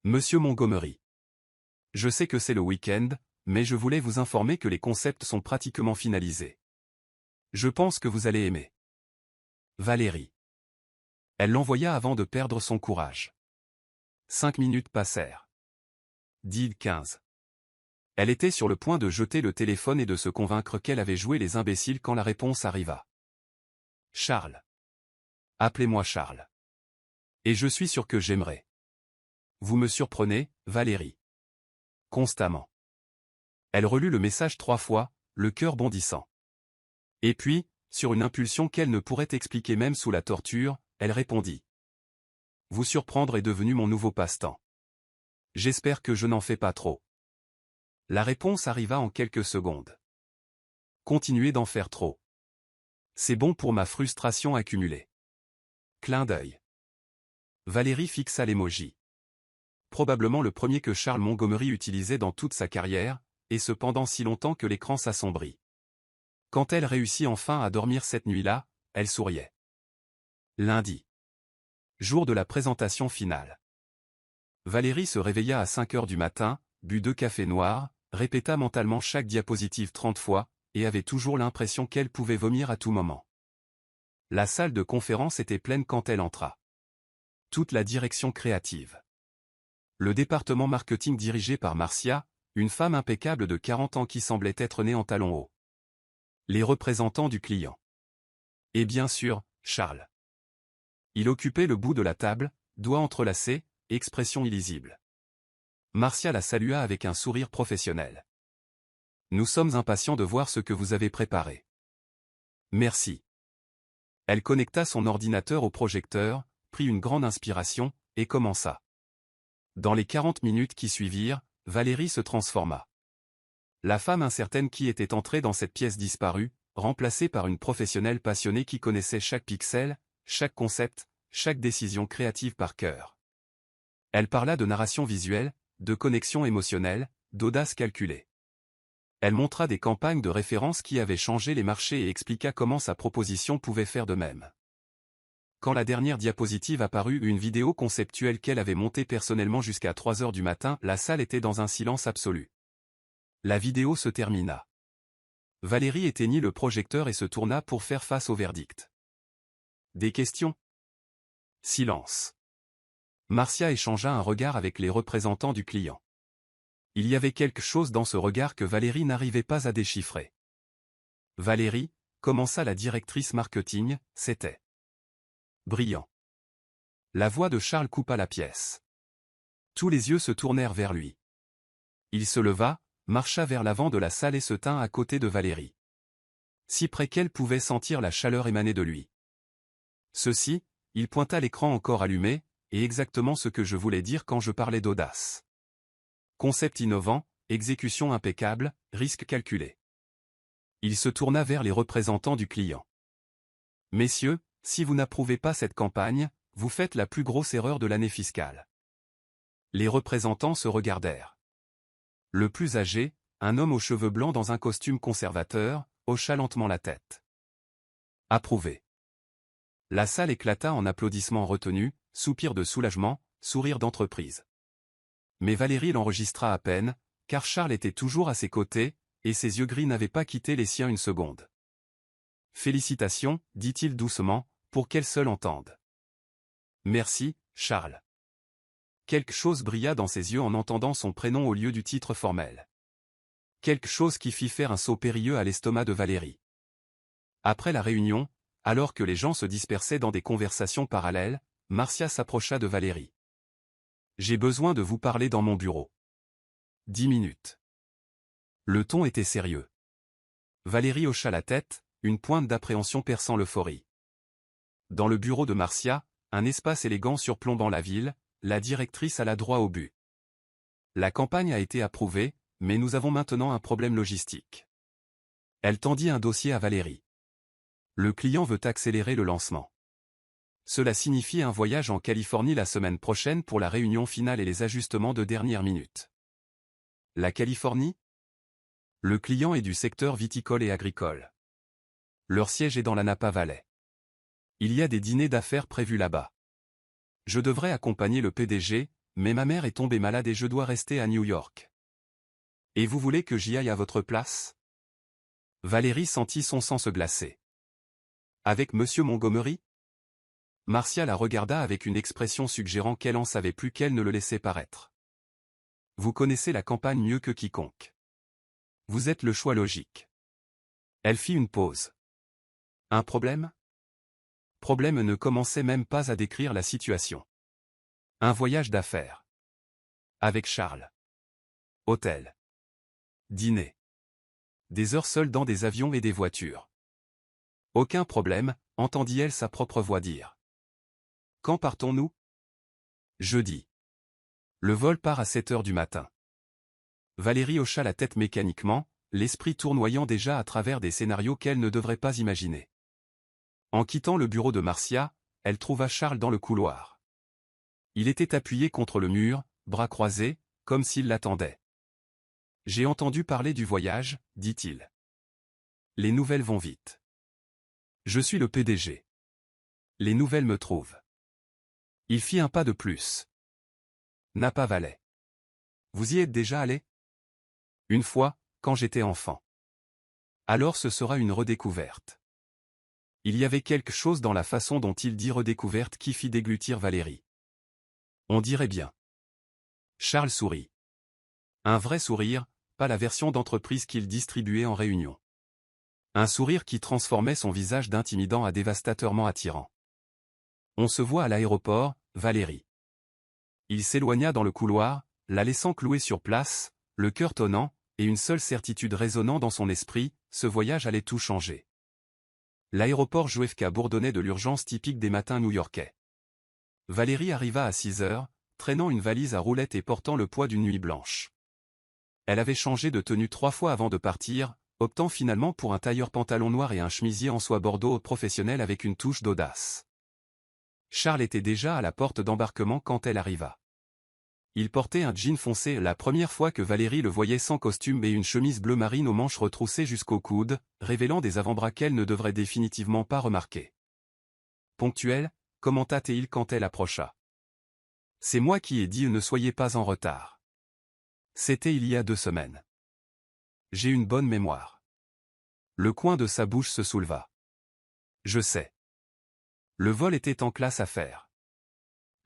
Monsieur Montgomery. Je sais que c'est le week-end, mais je voulais vous informer que les concepts sont pratiquement finalisés. Je pense que vous allez aimer. Valérie. Elle l'envoya avant de perdre son courage. 5 minutes passèrent. 10, 15. Elle était sur le point de jeter le téléphone et de se convaincre qu'elle avait joué les imbéciles quand la réponse arriva. Charles. Appelez-moi Charles. Et je suis sûr que j'aimerais. Vous me surprenez, Valérie. Constamment. Elle relut le message 3 fois, le cœur bondissant. Et puis, sur une impulsion qu'elle ne pourrait expliquer même sous la torture, elle répondit. Vous surprendre est devenu mon nouveau passe-temps. J'espère que je n'en fais pas trop. La réponse arriva en quelques secondes. Continuez d'en faire trop. C'est bon pour ma frustration accumulée. Clin d'œil. Valérie fixa l'émoji. Probablement le premier que Charles Montgomery utilisait dans toute sa carrière, et ce pendant si longtemps que l'écran s'assombrit. Quand elle réussit enfin à dormir cette nuit-là, elle souriait. Lundi. Jour de la présentation finale. Valérie se réveilla à 5 heures du matin, but 2 cafés noirs, répéta mentalement chaque diapositive 30 fois, et avait toujours l'impression qu'elle pouvait vomir à tout moment. La salle de conférence était pleine quand elle entra. Toute la direction créative. Le département marketing dirigé par Marcia, une femme impeccable de 40 ans qui semblait être née en talons hauts. Les représentants du client. Et bien sûr, Charles. Il occupait le bout de la table, doigts entrelacés, expression illisible. Marcia la salua avec un sourire professionnel. Nous sommes impatients de voir ce que vous avez préparé. Merci. Elle connecta son ordinateur au projecteur, prit une grande inspiration, et commença. Dans les 40 minutes qui suivirent, Valérie se transforma. La femme incertaine qui était entrée dans cette pièce disparut, remplacée par une professionnelle passionnée qui connaissait chaque pixel, chaque concept, chaque décision créative par cœur. Elle parla de narration visuelle, de connexion émotionnelle, d'audace calculée. Elle montra des campagnes de référence qui avaient changé les marchés et expliqua comment sa proposition pouvait faire de même. Quand la dernière diapositive apparut, une vidéo conceptuelle qu'elle avait montée personnellement jusqu'à 3 heures du matin, la salle était dans un silence absolu. La vidéo se termina. Valérie éteignit le projecteur et se tourna pour faire face au verdict. Des questions? Silence. Marcia échangea un regard avec les représentants du client. Il y avait quelque chose dans ce regard que Valérie n'arrivait pas à déchiffrer. Valérie, commença la directrice marketing, c'était brillant. La voix de Charles coupa la pièce. Tous les yeux se tournèrent vers lui. Il se leva, marcha vers l'avant de la salle et se tint à côté de Valérie. Si près qu'elle pouvait sentir la chaleur émaner de lui. Ceci, il pointa l'écran encore allumé, et exactement ce que je voulais dire quand je parlais d'audace. Concept innovant, exécution impeccable, risque calculé. Il se tourna vers les représentants du client. Messieurs, si vous n'approuvez pas cette campagne, vous faites la plus grosse erreur de l'année fiscale. Les représentants se regardèrent. Le plus âgé, un homme aux cheveux blancs dans un costume conservateur, hocha lentement la tête. Approuvé. La salle éclata en applaudissements retenus, soupirs de soulagement, sourires d'entreprise. Mais Valérie l'enregistra à peine, car Charles était toujours à ses côtés, et ses yeux gris n'avaient pas quitté les siens une seconde. Félicitations, dit-il doucement, pour qu'elle seule entende. Merci, Charles. Quelque chose brilla dans ses yeux en entendant son prénom au lieu du titre formel. Quelque chose qui fit faire un saut périlleux à l'estomac de Valérie. Après la réunion, alors que les gens se dispersaient dans des conversations parallèles, Marcia s'approcha de Valérie. J'ai besoin de vous parler dans mon bureau. 10 minutes. Le ton était sérieux. Valérie hocha la tête, une pointe d'appréhension perçant l'euphorie. Dans le bureau de Marcia, un espace élégant surplombant la ville, la directrice alla droit au but. La campagne a été approuvée, mais nous avons maintenant un problème logistique. Elle tendit un dossier à Valérie. Le client veut accélérer le lancement. Cela signifie un voyage en Californie la semaine prochaine pour la réunion finale et les ajustements de dernière minute. La Californie? Le client est du secteur viticole et agricole. Leur siège est dans la Napa Valley. Il y a des dîners d'affaires prévus là-bas. Je devrais accompagner le PDG, mais ma mère est tombée malade et je dois rester à New York. Et vous voulez que j'y aille à votre place? Valérie sentit son sang se glacer. Avec Monsieur Montgomery? Marcia la regarda avec une expression suggérant qu'elle en savait plus qu'elle ne le laissait paraître. Vous connaissez la campagne mieux que quiconque. Vous êtes le choix logique. Elle fit une pause. Un problème? Problème ne commençait même pas à décrire la situation. Un voyage d'affaires. Avec Charles. Hôtel. Dîner. Des heures seules dans des avions et des voitures. Aucun problème, entendit-elle sa propre voix dire. Quand partons-nous? Jeudi. Le vol part à 7 heures du matin. Valérie hocha la tête mécaniquement, l'esprit tournoyant déjà à travers des scénarios qu'elle ne devrait pas imaginer. En quittant le bureau de Marcia, elle trouva Charles dans le couloir. Il était appuyé contre le mur, bras croisés, comme s'il l'attendait. J'ai entendu parler du voyage, dit-il. Les nouvelles vont vite. Je suis le PDG. Les nouvelles me trouvent. Il fit un pas de plus. Napa Valley. Vous y êtes déjà allé? Une fois, quand j'étais enfant. Alors ce sera une redécouverte. Il y avait quelque chose dans la façon dont il dit redécouverte qui fit déglutir Valérie. On dirait bien. Charles sourit. Un vrai sourire, pas la version d'entreprise qu'il distribuait en réunion. Un sourire qui transformait son visage d'intimidant à dévastateurement attirant. On se voit à l'aéroport, Valérie. Il s'éloigna dans le couloir, la laissant clouée sur place, le cœur tonnant, et une seule certitude résonnant dans son esprit, ce voyage allait tout changer. L'aéroport JFK bourdonnait de l'urgence typique des matins new-yorkais. Valérie arriva à 6 heures, traînant une valise à roulettes et portant le poids d'une nuit blanche. Elle avait changé de tenue 3 fois avant de partir, optant finalement pour un tailleur pantalon noir et un chemisier en soie bordeaux professionnel avec une touche d'audace. Charles était déjà à la porte d'embarquement quand elle arriva. Il portait un jean foncé la première fois que Valérie le voyait sans costume et une chemise bleu marine aux manches retroussées jusqu'au coude, révélant des avant-bras qu'elle ne devrait définitivement pas remarquer. Ponctuel, commenta-t-il quand elle approcha. C'est moi qui ai dit ne soyez pas en retard. C'était il y a 2 semaines. J'ai une bonne mémoire. Le coin de sa bouche se souleva. Je sais. Le vol était en classe affaires.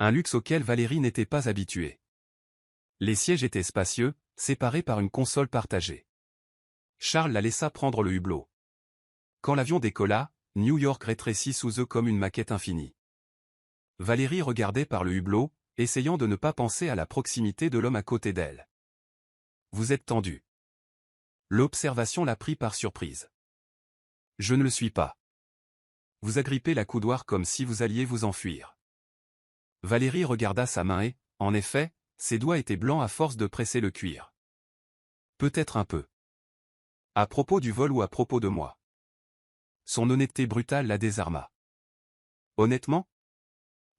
Un luxe auquel Valérie n'était pas habituée. Les sièges étaient spacieux, séparés par une console partagée. Charles la laissa prendre le hublot. Quand l'avion décolla, New York rétrécit sous eux comme une maquette infinie. Valérie regardait par le hublot, essayant de ne pas penser à la proximité de l'homme à côté d'elle. Vous êtes tendu. L'observation l'a pris par surprise. Je ne le suis pas. Vous agrippez la coudoir comme si vous alliez vous enfuir. Valérie regarda sa main et, en effet, ses doigts étaient blancs à force de presser le cuir. Peut-être un peu. À propos du vol ou à propos de moi. Son honnêteté brutale la désarma. Honnêtement?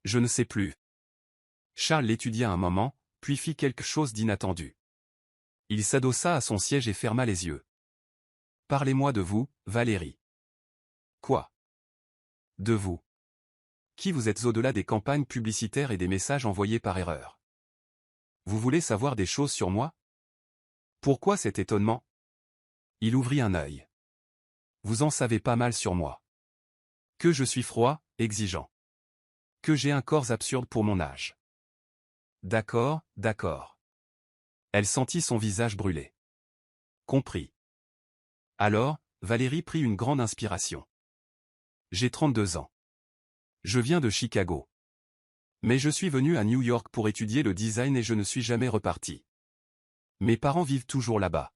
Je ne sais plus. Charles l'étudia un moment, puis fit quelque chose d'inattendu. Il s'adossa à son siège et ferma les yeux. Parlez-moi de vous, Valérie. Quoi? De vous. Qui vous êtes au-delà des campagnes publicitaires et des messages envoyés par erreur. Vous voulez savoir des choses sur moi? Pourquoi cet étonnement? Il ouvrit un œil. Vous en savez pas mal sur moi. Que je suis froid, exigeant. Que j'ai un corps absurde pour mon âge. D'accord, d'accord. Elle sentit son visage brûler. Compris. Alors, Valérie prit une grande inspiration. J'ai 32 ans. Je viens de Chicago. Mais je suis venu à New York pour étudier le design et je ne suis jamais reparti. Mes parents vivent toujours là-bas.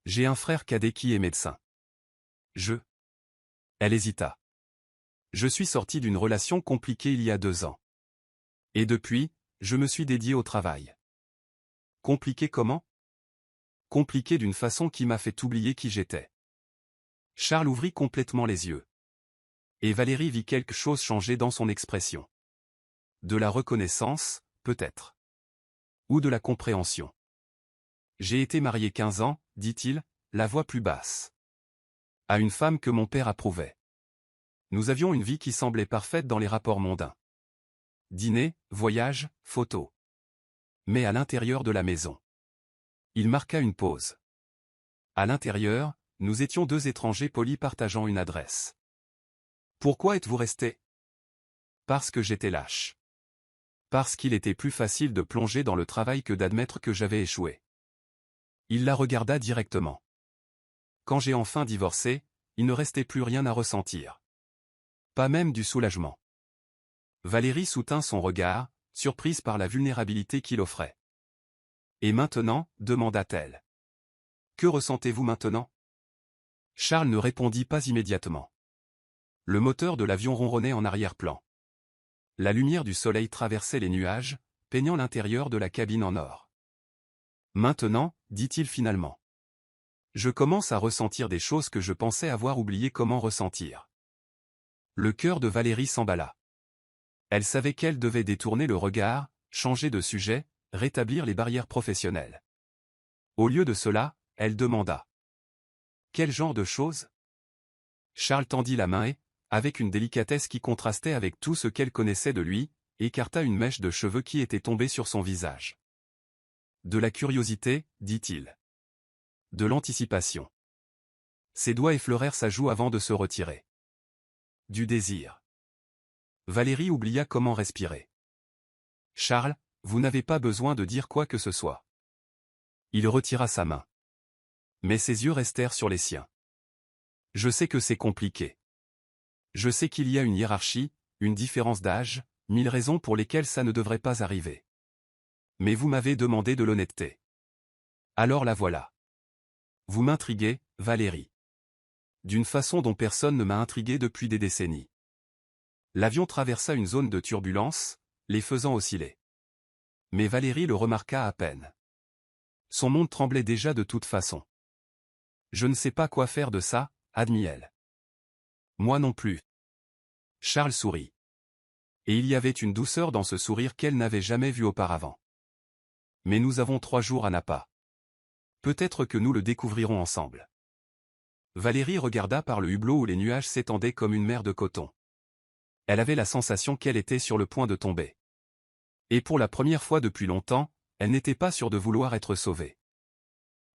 J'ai un frère cadet qui est médecin. Elle hésita. Je suis sorti d'une relation compliquée il y a 2 ans. Et depuis, je me suis dédié au travail. Compliqué comment? Compliqué d'une façon qui m'a fait oublier qui j'étais. Charles ouvrit complètement les yeux. Et Valérie vit quelque chose changer dans son expression. De la reconnaissance, peut-être. Ou de la compréhension. J'ai été marié 15 ans, dit-il, la voix plus basse. À une femme que mon père approuvait. Nous avions une vie qui semblait parfaite dans les rapports mondains. Dîner, voyage, photos. Mais à l'intérieur de la maison. Il marqua une pause. À l'intérieur, nous étions 2 étrangers polis partageant une adresse. Pourquoi êtes-vous resté? Parce que j'étais lâche. Parce qu'il était plus facile de plonger dans le travail que d'admettre que j'avais échoué. Il la regarda directement. Quand j'ai enfin divorcé, il ne restait plus rien à ressentir. Pas même du soulagement. Valérie soutint son regard, surprise par la vulnérabilité qu'il offrait. Et maintenant, demanda-t-elle. Que ressentez-vous maintenant? Charles ne répondit pas immédiatement. Le moteur de l'avion ronronnait en arrière-plan. La lumière du soleil traversait les nuages, peignant l'intérieur de la cabine en or. Maintenant, dit-il finalement. Je commence à ressentir des choses que je pensais avoir oublié comment ressentir. Le cœur de Valérie s'emballa. Elle savait qu'elle devait détourner le regard, changer de sujet, rétablir les barrières professionnelles. Au lieu de cela, elle demanda. Quel genre de choses? Charles tendit la main et, avec une délicatesse qui contrastait avec tout ce qu'elle connaissait de lui, écarta une mèche de cheveux qui était tombée sur son visage. De la curiosité, dit-il. De l'anticipation. Ses doigts effleurèrent sa joue avant de se retirer. Du désir. Valérie oublia comment respirer. Charles, vous n'avez pas besoin de dire quoi que ce soit. Il retira sa main. Mais ses yeux restèrent sur les siens. Je sais que c'est compliqué. Je sais qu'il y a une hiérarchie, une différence d'âge, 1000 raisons pour lesquelles ça ne devrait pas arriver. Mais vous m'avez demandé de l'honnêteté. Alors la voilà. Vous m'intriguez, Valérie. D'une façon dont personne ne m'a intrigué depuis des décennies. L'avion traversa une zone de turbulence, les faisant osciller. Mais Valérie le remarqua à peine. Son monde tremblait déjà de toute façon. Je ne sais pas quoi faire de ça, admit-elle. Moi non plus. Charles sourit. Et il y avait une douceur dans ce sourire qu'elle n'avait jamais vu auparavant. Mais nous avons 3 jours à Napa. Peut-être que nous le découvrirons ensemble. Valérie regarda par le hublot où les nuages s'étendaient comme une mer de coton. Elle avait la sensation qu'elle était sur le point de tomber. Et pour la première fois depuis longtemps, elle n'était pas sûre de vouloir être sauvée.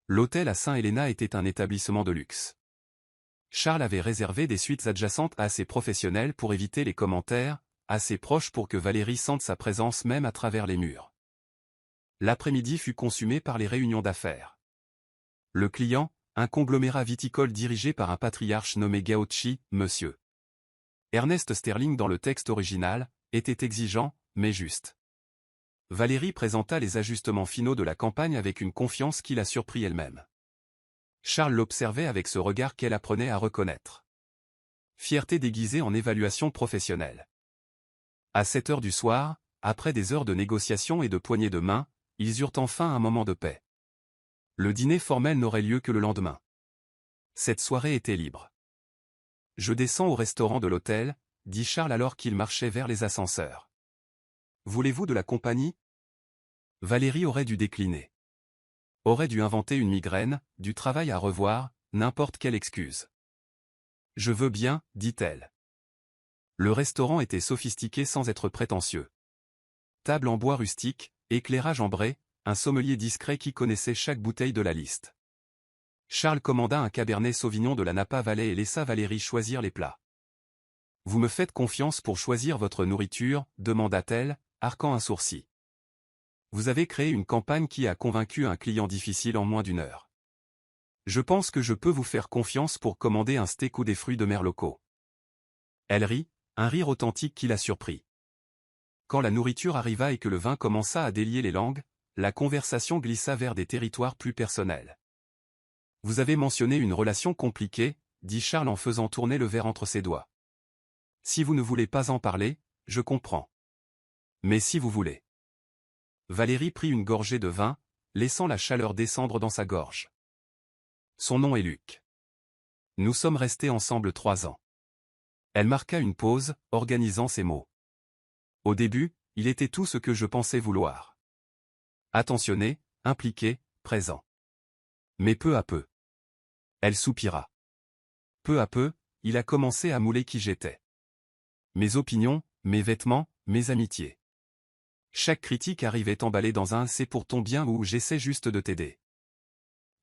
L'hôtel à Saint Helena était un établissement de luxe. Charles avait réservé des suites adjacentes assez professionnelles pour éviter les commentaires, assez proches pour que Valérie sente sa présence même à travers les murs. L'après-midi fut consumé par les réunions d'affaires. Le client, un conglomérat viticole dirigé par un patriarche nommé Gauchi, Monsieur Ernest Sterling dans le texte original, était exigeant, mais juste. Valérie présenta les ajustements finaux de la campagne avec une confiance qui la surprit elle-même. Charles l'observait avec ce regard qu'elle apprenait à reconnaître. Fierté déguisée en évaluation professionnelle. À 7 heures du soir, après des heures de négociation et de poignées de main, ils eurent enfin un moment de paix. Le dîner formel n'aurait lieu que le lendemain. Cette soirée était libre. Je descends au restaurant de l'hôtel, dit Charles alors qu'il marchait vers les ascenseurs. Voulez-vous de la compagnie? Valérie aurait dû décliner. Aurait dû inventer une migraine, du travail à revoir, n'importe quelle excuse. Je veux bien, dit-elle. Le restaurant était sophistiqué sans être prétentieux. Table en bois rustique, éclairage ambré, un sommelier discret qui connaissait chaque bouteille de la liste. Charles commanda un Cabernet Sauvignon de la Napa Valley et laissa Valérie choisir les plats. « Vous me faites confiance pour choisir votre nourriture ?» demanda-t-elle, arquant un sourcil. « Vous avez créé une campagne qui a convaincu un client difficile en moins d'1 heure. Je pense que je peux vous faire confiance pour commander un steak ou des fruits de mer locaux. » Elle rit, un rire authentique qui la surprit. Quand la nourriture arriva et que le vin commença à délier les langues, la conversation glissa vers des territoires plus personnels. « Vous avez mentionné une relation compliquée », dit Charles en faisant tourner le verre entre ses doigts. « Si vous ne voulez pas en parler, je comprends. Mais si vous voulez. » Valérie prit une gorgée de vin, laissant la chaleur descendre dans sa gorge. Son nom est Luc. Nous sommes restés ensemble 3 ans. Elle marqua une pause, organisant ses mots. Au début, il était tout ce que je pensais vouloir. Attentionné, impliqué, présent. Mais peu à peu. Elle soupira. Peu à peu, il a commencé à mouler qui j'étais. Mes opinions, mes vêtements, mes amitiés. Chaque critique arrivait emballée dans un « c'est pour ton bien » ou « j'essaie juste de t'aider ».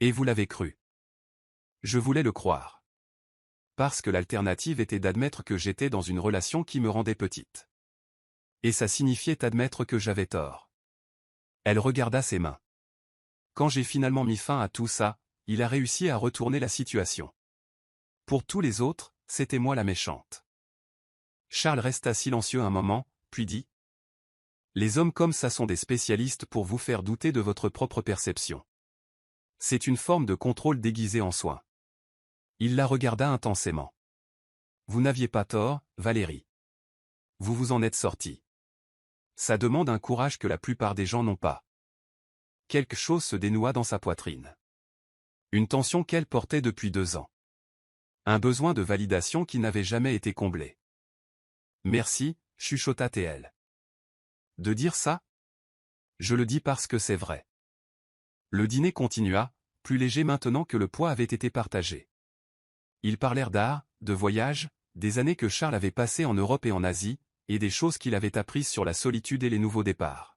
Et vous l'avez cru. Je voulais le croire. Parce que l'alternative était d'admettre que j'étais dans une relation qui me rendait petite. Et ça signifiait admettre que j'avais tort. Elle regarda ses mains. Quand j'ai finalement mis fin à tout ça, il a réussi à retourner la situation. Pour tous les autres, c'était moi la méchante. Charles resta silencieux un moment, puis dit : les hommes comme ça sont des spécialistes pour vous faire douter de votre propre perception. C'est une forme de contrôle déguisé en soin. Il la regarda intensément. Vous n'aviez pas tort, Valérie. Vous vous en êtes sortie. Ça demande un courage que la plupart des gens n'ont pas. Quelque chose se dénoua dans sa poitrine. Une tension qu'elle portait depuis 2 ans. Un besoin de validation qui n'avait jamais été comblé. Merci, chuchota-t-elle. De dire ça ? Je le dis parce que c'est vrai. Le dîner continua, plus léger maintenant que le poids avait été partagé. Ils parlèrent d'art, de voyage, des années que Charles avait passées en Europe et en Asie, et des choses qu'il avait apprises sur la solitude et les nouveaux départs.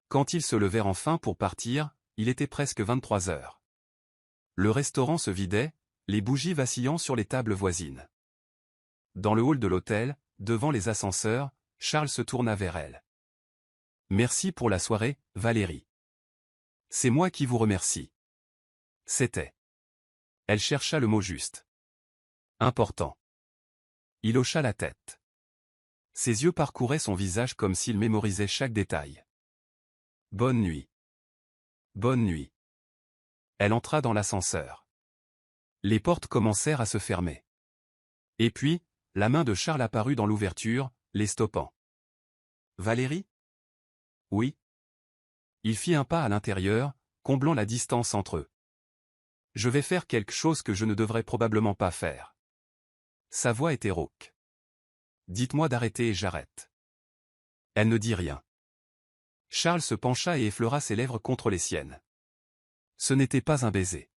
Quand ils se levèrent enfin pour partir, il était presque 23 heures. Le restaurant se vidait, les bougies vacillant sur les tables voisines. Dans le hall de l'hôtel, devant les ascenseurs, Charles se tourna vers elle. Merci pour la soirée, Valérie. C'est moi qui vous remercie. C'était. Elle chercha le mot juste. Important. Il hocha la tête. Ses yeux parcouraient son visage comme s'il mémorisait chaque détail. Bonne nuit. Bonne nuit. Elle entra dans l'ascenseur. Les portes commencèrent à se fermer. Et puis, la main de Charles apparut dans l'ouverture, les stoppant. Valérie ? Oui. Il fit un pas à l'intérieur, comblant la distance entre eux. Je vais faire quelque chose que je ne devrais probablement pas faire. Sa voix était rauque. Dites-moi d'arrêter et j'arrête. Elle ne dit rien. Charles se pencha et effleura ses lèvres contre les siennes. Ce n'était pas un baiser.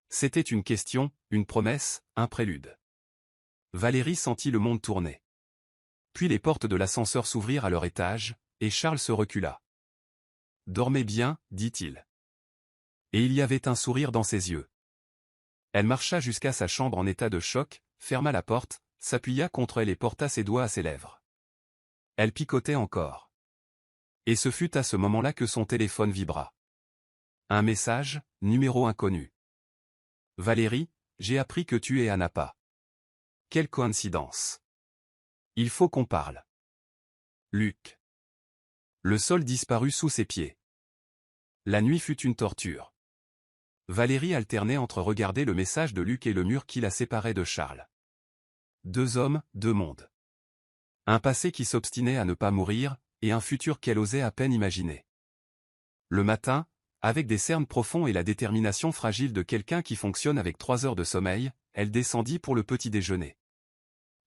C'était une question, une promesse, un prélude. Valérie sentit le monde tourner. Puis les portes de l'ascenseur s'ouvrirent à leur étage, et Charles se recula. Dormez bien, dit-il. Et il y avait un sourire dans ses yeux. Elle marcha jusqu'à sa chambre en état de choc, ferma la porte, s'appuya contre elle et porta ses doigts à ses lèvres. Elle picotait encore. Et ce fut à ce moment-là que son téléphone vibra. Un message, numéro inconnu. Valérie, j'ai appris que tu es à Napa. Quelle coïncidence. Il faut qu'on parle. Luc. Le sol disparut sous ses pieds. La nuit fut une torture. Valérie alternait entre regarder le message de Luc et le mur qui la séparait de Charles. 2 hommes, 2 mondes. Un passé qui s'obstinait à ne pas mourir, et un futur qu'elle osait à peine imaginer. Le matin, avec des cernes profonds et la détermination fragile de quelqu'un qui fonctionne avec 3 heures de sommeil, elle descendit pour le petit déjeuner.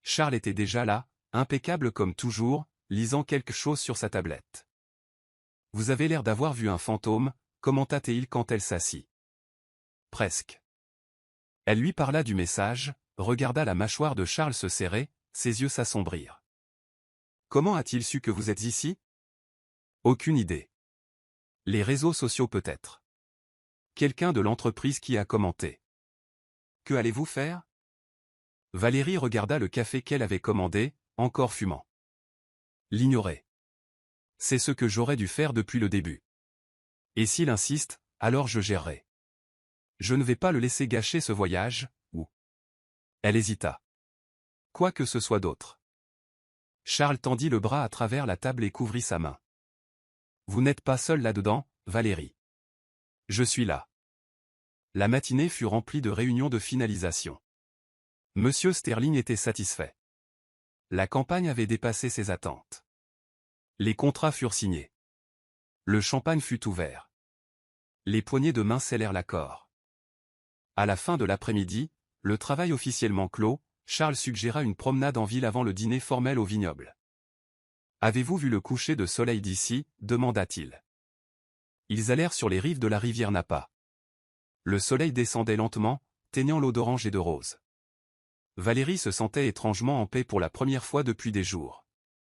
Charles était déjà là, impeccable comme toujours, lisant quelque chose sur sa tablette. « Vous avez l'air d'avoir vu un fantôme », commenta-t-il quand elle s'assit. Presque. Elle lui parla du message, regarda la mâchoire de Charles se serrer, ses yeux s'assombrirent. « Comment a-t-il su que vous êtes ici ? » Aucune idée. Les réseaux sociaux peut-être. Quelqu'un de l'entreprise qui a commenté. « Que allez-vous faire ? » Valérie regarda le café qu'elle avait commandé, encore fumant. L'ignorer. C'est ce que j'aurais dû faire depuis le début. Et s'il insiste, alors je gérerai. Je ne vais pas le laisser gâcher ce voyage, ou... Elle hésita. Quoi que ce soit d'autre. Charles tendit le bras à travers la table et couvrit sa main. Vous n'êtes pas seul là-dedans, Valérie. Je suis là. La matinée fut remplie de réunions de finalisation. Monsieur Sterling était satisfait. La campagne avait dépassé ses attentes. Les contrats furent signés. Le champagne fut ouvert. Les poignées de main scellèrent l'accord. À la fin de l'après-midi, le travail officiellement clos, Charles suggéra une promenade en ville avant le dîner formel au vignoble. « Avez-vous vu le coucher de soleil d'ici » demanda-t-il. Ils allèrent sur les rives de la rivière Napa. Le soleil descendait lentement, teignant l'eau d'orange et de rose. Valérie se sentait étrangement en paix pour la première fois depuis des jours.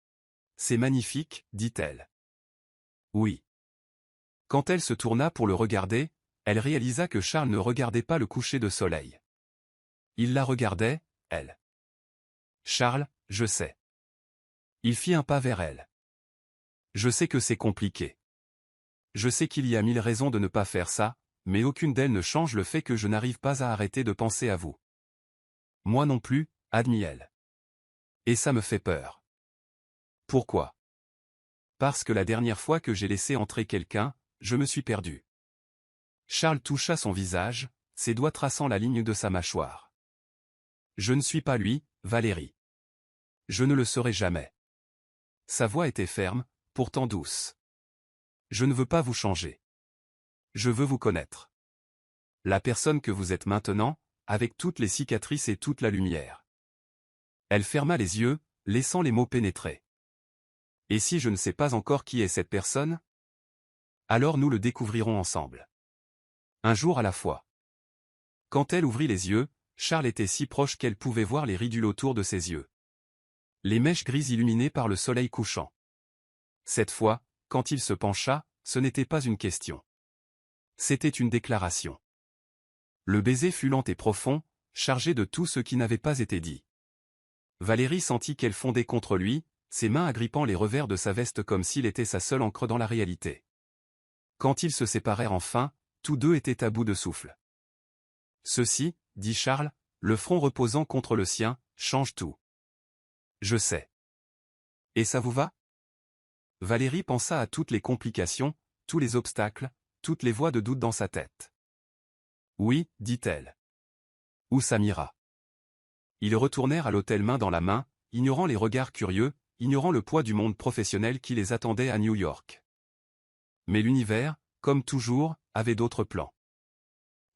« C'est magnifique, dit-elle. » Oui. Quand elle se tourna pour le regarder, elle réalisa que Charles ne regardait pas le coucher de soleil. Il la regardait, elle. « Charles, je sais. » Il fit un pas vers elle. « Je sais que c'est compliqué. Je sais qu'il y a 1000 raisons de ne pas faire ça, mais aucune d'elles ne change le fait que je n'arrive pas à arrêter de penser à vous. » Moi non plus, admit-elle. Et ça me fait peur. Pourquoi? Parce que la dernière fois que j'ai laissé entrer quelqu'un, je me suis perdu. Charles toucha son visage, ses doigts traçant la ligne de sa mâchoire. Je ne suis pas lui, Valérie. Je ne le serai jamais. Sa voix était ferme, pourtant douce. Je ne veux pas vous changer. Je veux vous connaître. La personne que vous êtes maintenant, avec toutes les cicatrices et toute la lumière. Elle ferma les yeux, laissant les mots pénétrer. Et si je ne sais pas encore qui est cette personne? Alors nous le découvrirons ensemble. Un jour à la fois. Quand elle ouvrit les yeux, Charles était si proche qu'elle pouvait voir les ridules autour de ses yeux. Les mèches grises illuminées par le soleil couchant. Cette fois, quand il se pencha, ce n'était pas une question. C'était une déclaration. Le baiser fut lent et profond, chargé de tout ce qui n'avait pas été dit. Valérie sentit qu'elle fondait contre lui, ses mains agrippant les revers de sa veste comme s'il était sa seule encre dans la réalité. Quand ils se séparèrent enfin, tous deux étaient à bout de souffle. « Ceci, dit Charles, le front reposant contre le sien, change tout. Je sais. Et ça vous va? » Valérie pensa à toutes les complications, tous les obstacles, toutes les voix de doute dans sa tête. Oui, dit-elle. Où ça m'ira? Ils retournèrent à l'hôtel main dans la main, ignorant les regards curieux, ignorant le poids du monde professionnel qui les attendait à New York. Mais l'univers, comme toujours, avait d'autres plans.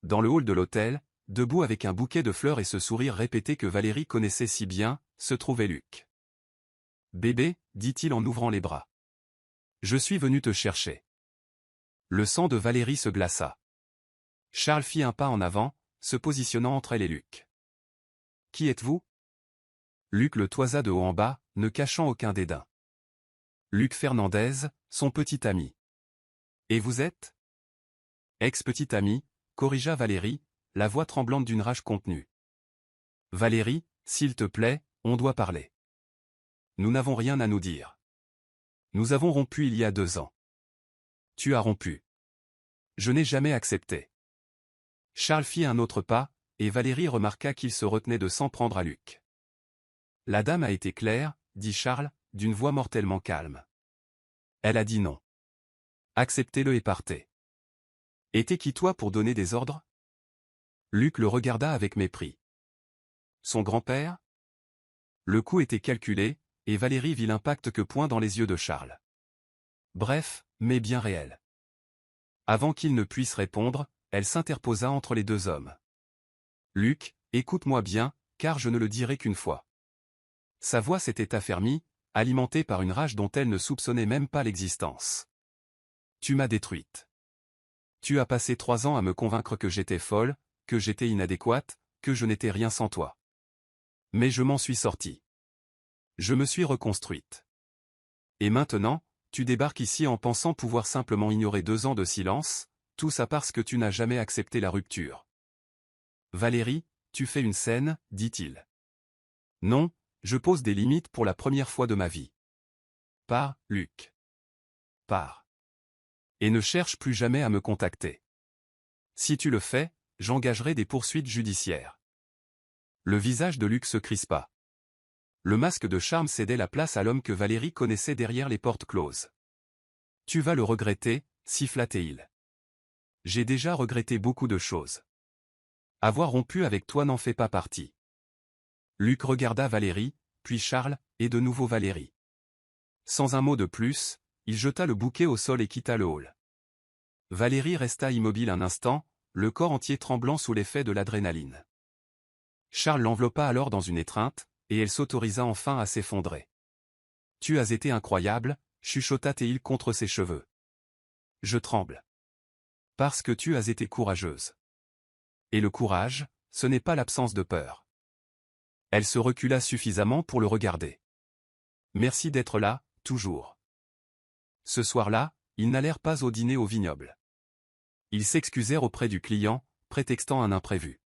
Dans le hall de l'hôtel, debout avec un bouquet de fleurs et ce sourire répété que Valérie connaissait si bien, se trouvait Luc. « Bébé, dit-il en ouvrant les bras. Je suis venu te chercher. » Le sang de Valérie se glaça. Charles fit un pas en avant, se positionnant entre elle et Luc. « Qui êtes-vous? » Luc le toisa de haut en bas, ne cachant aucun dédain. « Luc Fernandez, son petit ami. »« Et vous êtes? » ?»« Ex-petit ami, » corrigea Valérie, la voix tremblante d'une rage contenue. « Valérie, s'il te plaît, on doit parler. Nous n'avons rien à nous dire. Nous avons rompu il y a 2 ans. Tu as rompu. Je n'ai jamais accepté. » Charles fit un autre pas, et Valérie remarqua qu'il se retenait de s'en prendre à Luc. « La dame a été claire, » dit Charles, d'une voix mortellement calme. Elle a dit non. Acceptez-le et partez. Était qui toi pour donner des ordres? Luc le regarda avec mépris. Son grand-père? Le coup était calculé, et Valérie vit l'impact que point dans les yeux de Charles. Bref, mais bien réel. Avant qu'il ne puisse répondre, elle s'interposa entre les deux hommes. Luc, écoute-moi bien, car je ne le dirai qu'une fois. Sa voix s'était affermie, alimentée par une rage dont elle ne soupçonnait même pas l'existence. Tu m'as détruite. Tu as passé 3 ans à me convaincre que j'étais folle, que j'étais inadéquate, que je n'étais rien sans toi. Mais je m'en suis sortie. Je me suis reconstruite. Et maintenant, tu débarques ici en pensant pouvoir simplement ignorer 2 ans de silence, tout ça parce que tu n'as jamais accepté la rupture. Valérie, tu fais une scène, dit-il. Non, je pose des limites pour la première fois de ma vie. Pars, Luc. Pars. Et ne cherche plus jamais à me contacter. Si tu le fais, j'engagerai des poursuites judiciaires. Le visage de Luc se crispa. Le masque de charme cédait la place à l'homme que Valérie connaissait derrière les portes closes. Tu vas le regretter, siffla-t-il. J'ai déjà regretté beaucoup de choses. Avoir rompu avec toi n'en fait pas partie. Luc regarda Valérie, puis Charles, et de nouveau Valérie. Sans un mot de plus, il jeta le bouquet au sol et quitta le hall. Valérie resta immobile un instant, le corps entier tremblant sous l'effet de l'adrénaline. Charles l'enveloppa alors dans une étreinte, et elle s'autorisa enfin à s'effondrer. « Tu as été incroyable » chuchota-t-il contre ses cheveux. « Je tremble. Parce que tu as été courageuse. Et le courage, ce n'est pas l'absence de peur. » Elle se recula suffisamment pour le regarder. « Merci d'être là, toujours. » Ce soir-là, ils n'allèrent pas au dîner au vignoble. Ils s'excusèrent auprès du client, prétextant un imprévu.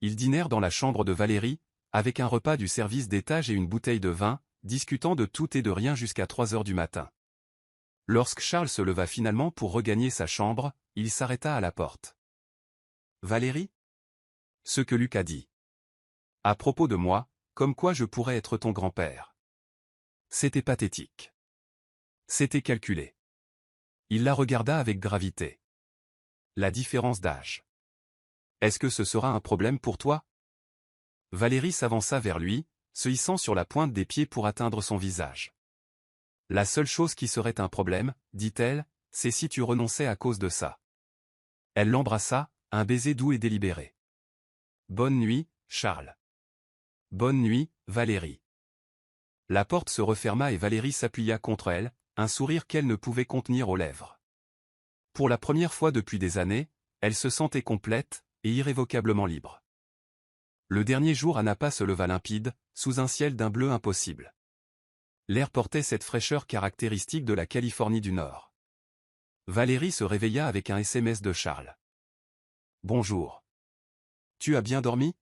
Ils dînèrent dans la chambre de Valérie, avec un repas du service d'étage et une bouteille de vin, discutant de tout et de rien jusqu'à 3 heures du matin. Lorsque Charles se leva finalement pour regagner sa chambre, il s'arrêta à la porte. « Valérie ? Ce que Luc a dit. À propos de moi, comme quoi je pourrais être ton grand-père. C'était pathétique. C'était calculé. » Il la regarda avec gravité. La différence d'âge. Est-ce que ce sera un problème pour toi? Valérie s'avança vers lui, se hissant sur la pointe des pieds pour atteindre son visage. La seule chose qui serait un problème, dit-elle, c'est si tu renonçais à cause de ça. Elle l'embrassa, un baiser doux et délibéré. Bonne nuit, Charles. Bonne nuit, Valérie. La porte se referma et Valérie s'appuya contre elle, un sourire qu'elle ne pouvait contenir aux lèvres. Pour la première fois depuis des années, elle se sentait complète et irrévocablement libre. Le dernier jour à Napa se leva limpide, sous un ciel d'un bleu impossible. L'air portait cette fraîcheur caractéristique de la Californie du Nord. Valérie se réveilla avec un SMS de Charles. « Bonjour. Tu as bien dormi ?»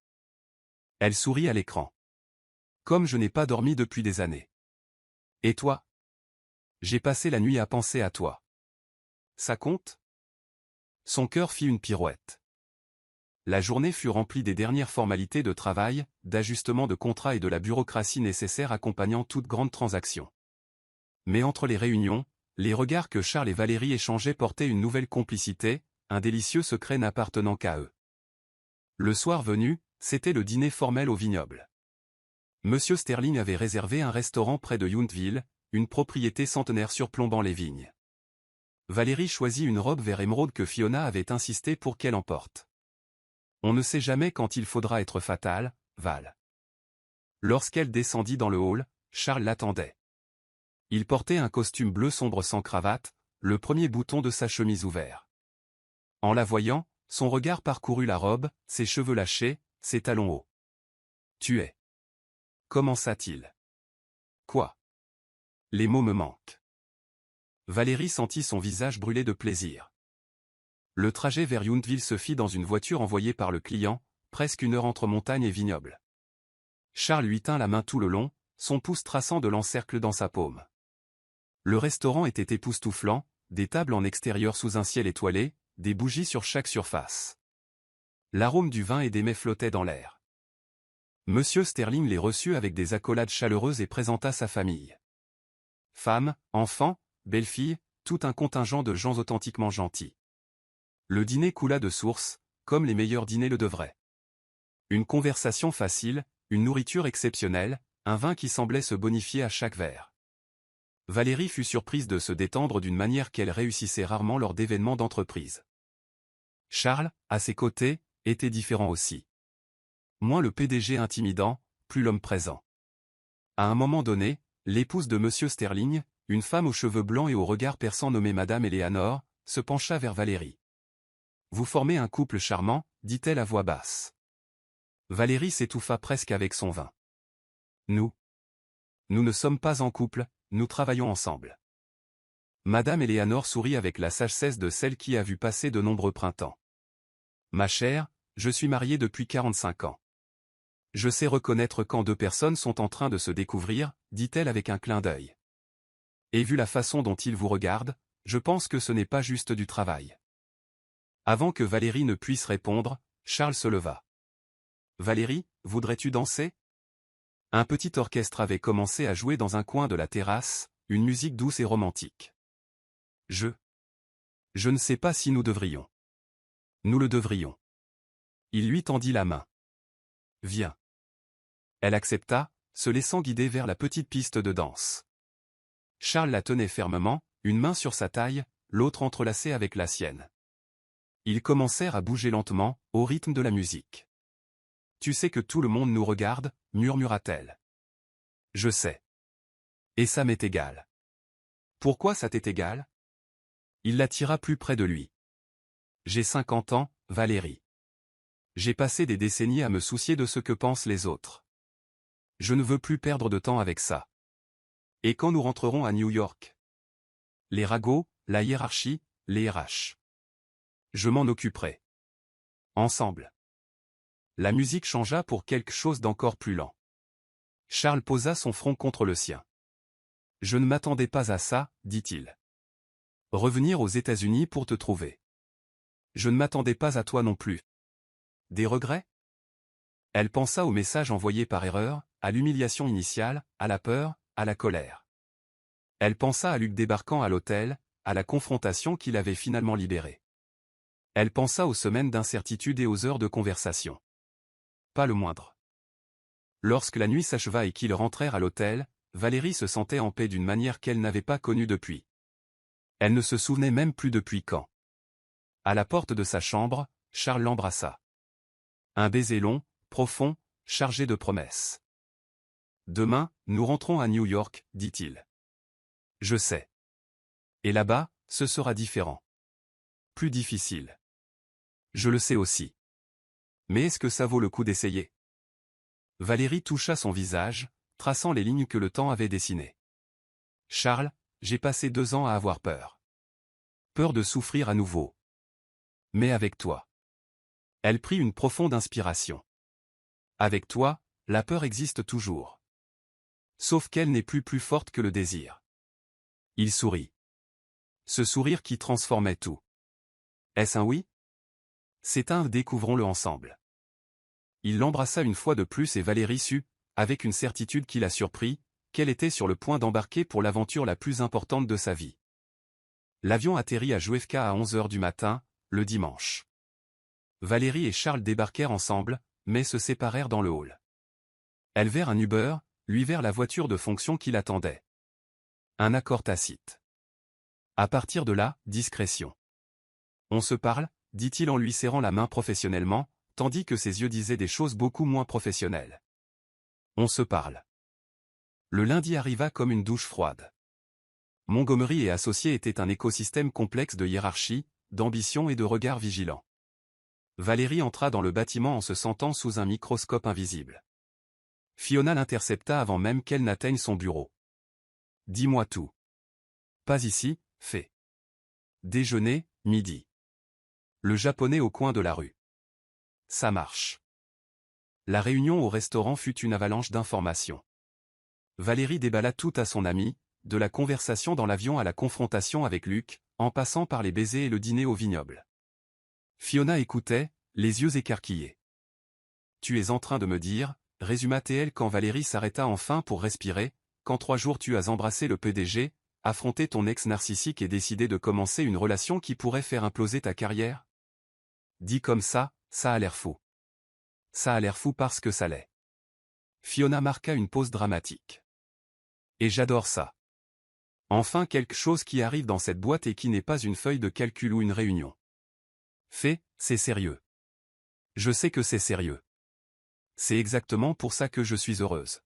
Elle sourit à l'écran. « Comme je n'ai pas dormi depuis des années. »« Et toi ?»« J'ai passé la nuit à penser à toi. »« Ça compte ?» Son cœur fit une pirouette. La journée fut remplie des dernières formalités de travail, d'ajustement de contrat et de la bureaucratie nécessaire accompagnant toute grande transaction. Mais entre les réunions, les regards que Charles et Valérie échangeaient portaient une nouvelle complicité, un délicieux secret n'appartenant qu'à eux. Le soir venu, c'était le dîner formel au vignoble. Monsieur Sterling avait réservé un restaurant près de Yountville, une propriété centenaire surplombant les vignes. Valérie choisit une robe vert émeraude que Fiona avait insisté pour qu'elle emporte. On ne sait jamais quand il faudra être fatal, Val. Lorsqu'elle descendit dans le hall, Charles l'attendait. Il portait un costume bleu sombre sans cravate, le premier bouton de sa chemise ouvert. En la voyant, son regard parcourut la robe, ses cheveux lâchés, ses talons hauts. « Tu es. » commença-t-il. « Quoi ? » Les mots me manquent. Valérie sentit son visage brûler de plaisir. Le trajet vers Yountville se fit dans une voiture envoyée par le client, presque 1 heure entre montagne et vignoble. Charles lui tint la main tout le long, son pouce traçant de l'encercle dans sa paume. Le restaurant était époustouflant, des tables en extérieur sous un ciel étoilé, des bougies sur chaque surface. L'arôme du vin et des mets flottait dans l'air. Monsieur Sterling les reçut avec des accolades chaleureuses et présenta sa famille. Femmes, enfants, belles-filles, tout un contingent de gens authentiquement gentils. Le dîner coula de source, comme les meilleurs dîners le devraient. Une conversation facile, une nourriture exceptionnelle, un vin qui semblait se bonifier à chaque verre. Valérie fut surprise de se détendre d'une manière qu'elle réussissait rarement lors d'événements d'entreprise. Charles, à ses côtés, était différent aussi. Moins le PDG intimidant, plus l'homme présent. À un moment donné, l'épouse de Monsieur Sterling, une femme aux cheveux blancs et au regard perçant nommée Madame Eleanor, se pencha vers Valérie. « Vous formez un couple charmant, dit-elle à voix basse. Valérie s'étouffa presque avec son vin. Nous ne sommes pas en couple, nous travaillons ensemble. Madame Eleanor sourit avec la sagesse de celle qui a vu passer de nombreux printemps. Ma chère, je suis mariée depuis 45 ans. Je sais reconnaître quand 2 personnes sont en train de se découvrir, dit-elle avec un clin d'œil. Et vu la façon dont il vous regarde, je pense que ce n'est pas juste du travail. Avant que Valérie ne puisse répondre, Charles se leva. Valérie, voudrais-tu danser ? Un petit orchestre avait commencé à jouer dans un coin de la terrasse, une musique douce et romantique. Je ne sais pas si nous devrions. Nous le devrions. Il lui tendit la main. Viens. Elle accepta, se laissant guider vers la petite piste de danse. Charles la tenait fermement, une main sur sa taille, l'autre entrelacée avec la sienne. Ils commencèrent à bouger lentement, au rythme de la musique. « Tu sais que tout le monde nous regarde » murmura-t-elle. « Je sais. Et ça m'est égal. » « Pourquoi ça t'est égal ?» Il l'attira plus près de lui. « J'ai 50 ans, Valérie. J'ai passé des décennies à me soucier de ce que pensent les autres. Je ne veux plus perdre de temps avec ça. Et quand nous rentrerons à New York? Les ragots, la hiérarchie, les RH. Je m'en occuperai. Ensemble. » La musique changea pour quelque chose d'encore plus lent. Charles posa son front contre le sien. « Je ne m'attendais pas à ça, dit-il. Revenir aux États-Unis pour te trouver. Je ne m'attendais pas à toi non plus. Des regrets? » Elle pensa au message envoyé par erreur, à l'humiliation initiale, à la peur, à la colère. Elle pensa à Luc débarquant à l'hôtel, à la confrontation qui l'avait finalement libérée. Elle pensa aux semaines d'incertitude et aux heures de conversation. Pas le moindre. Lorsque la nuit s'acheva et qu'ils rentrèrent à l'hôtel, Valérie se sentait en paix d'une manière qu'elle n'avait pas connue depuis. Elle ne se souvenait même plus depuis quand. À la porte de sa chambre, Charles l'embrassa. Un baiser long, profond, chargé de promesses. « Demain, nous rentrons à New York, dit-il. Je sais. Et là-bas, ce sera différent. Plus difficile. Je le sais aussi. Mais est-ce que ça vaut le coup d'essayer? » Valérie toucha son visage, traçant les lignes que le temps avait dessinées. « Charles, j'ai passé 2 ans à avoir peur. Peur de souffrir à nouveau. Mais avec toi. » Elle prit une profonde inspiration. « Avec toi, la peur existe toujours. Sauf qu'elle n'est plus forte que le désir. » Il sourit. Ce sourire qui transformait tout. Est-ce un oui? C'est un découvrons-le ensemble. Il l'embrassa une fois de plus et Valérie sut, avec une certitude qui la surprit, qu'elle était sur le point d'embarquer pour l'aventure la plus importante de sa vie. L'avion atterrit à JFK à 11h du matin, le dimanche. Valérie et Charles débarquèrent ensemble, mais se séparèrent dans le hall. Elle vers un Uber, lui vers la voiture de fonction qui l'attendait. Un accord tacite. À partir de là, discrétion. « On se parle ?» dit-il en lui serrant la main professionnellement, tandis que ses yeux disaient des choses beaucoup moins professionnelles. « On se parle. » Le lundi arriva comme une douche froide. Montgomery et associés étaient un écosystème complexe de hiérarchie, d'ambition et de regard vigilant. Valérie entra dans le bâtiment en se sentant sous un microscope invisible. Fiona l'intercepta avant même qu'elle n'atteigne son bureau. « Dis-moi tout. »« Pas ici, fais. » Déjeuner, midi. Le japonais au coin de la rue. Ça marche. La réunion au restaurant fut une avalanche d'informations. Valérie déballa tout à son ami, de la conversation dans l'avion à la confrontation avec Luc, en passant par les baisers et le dîner au vignoble. Fiona écoutait, les yeux écarquillés. « Tu es en train de me dire, » résuma-t-elle quand Valérie s'arrêta enfin pour respirer, « qu'en 3 jours tu as embrassé le PDG, affronté ton ex narcissique et décidé de commencer une relation qui pourrait faire imploser ta carrière? Dit comme ça a l'air fou. Ça a l'air fou parce que ça l'est. » Fiona marqua une pause dramatique. « Et j'adore ça. Enfin quelque chose qui arrive dans cette boîte et qui n'est pas une feuille de calcul ou une réunion. Fait, c'est sérieux. Je sais que c'est sérieux. C'est exactement pour ça que je suis heureuse. »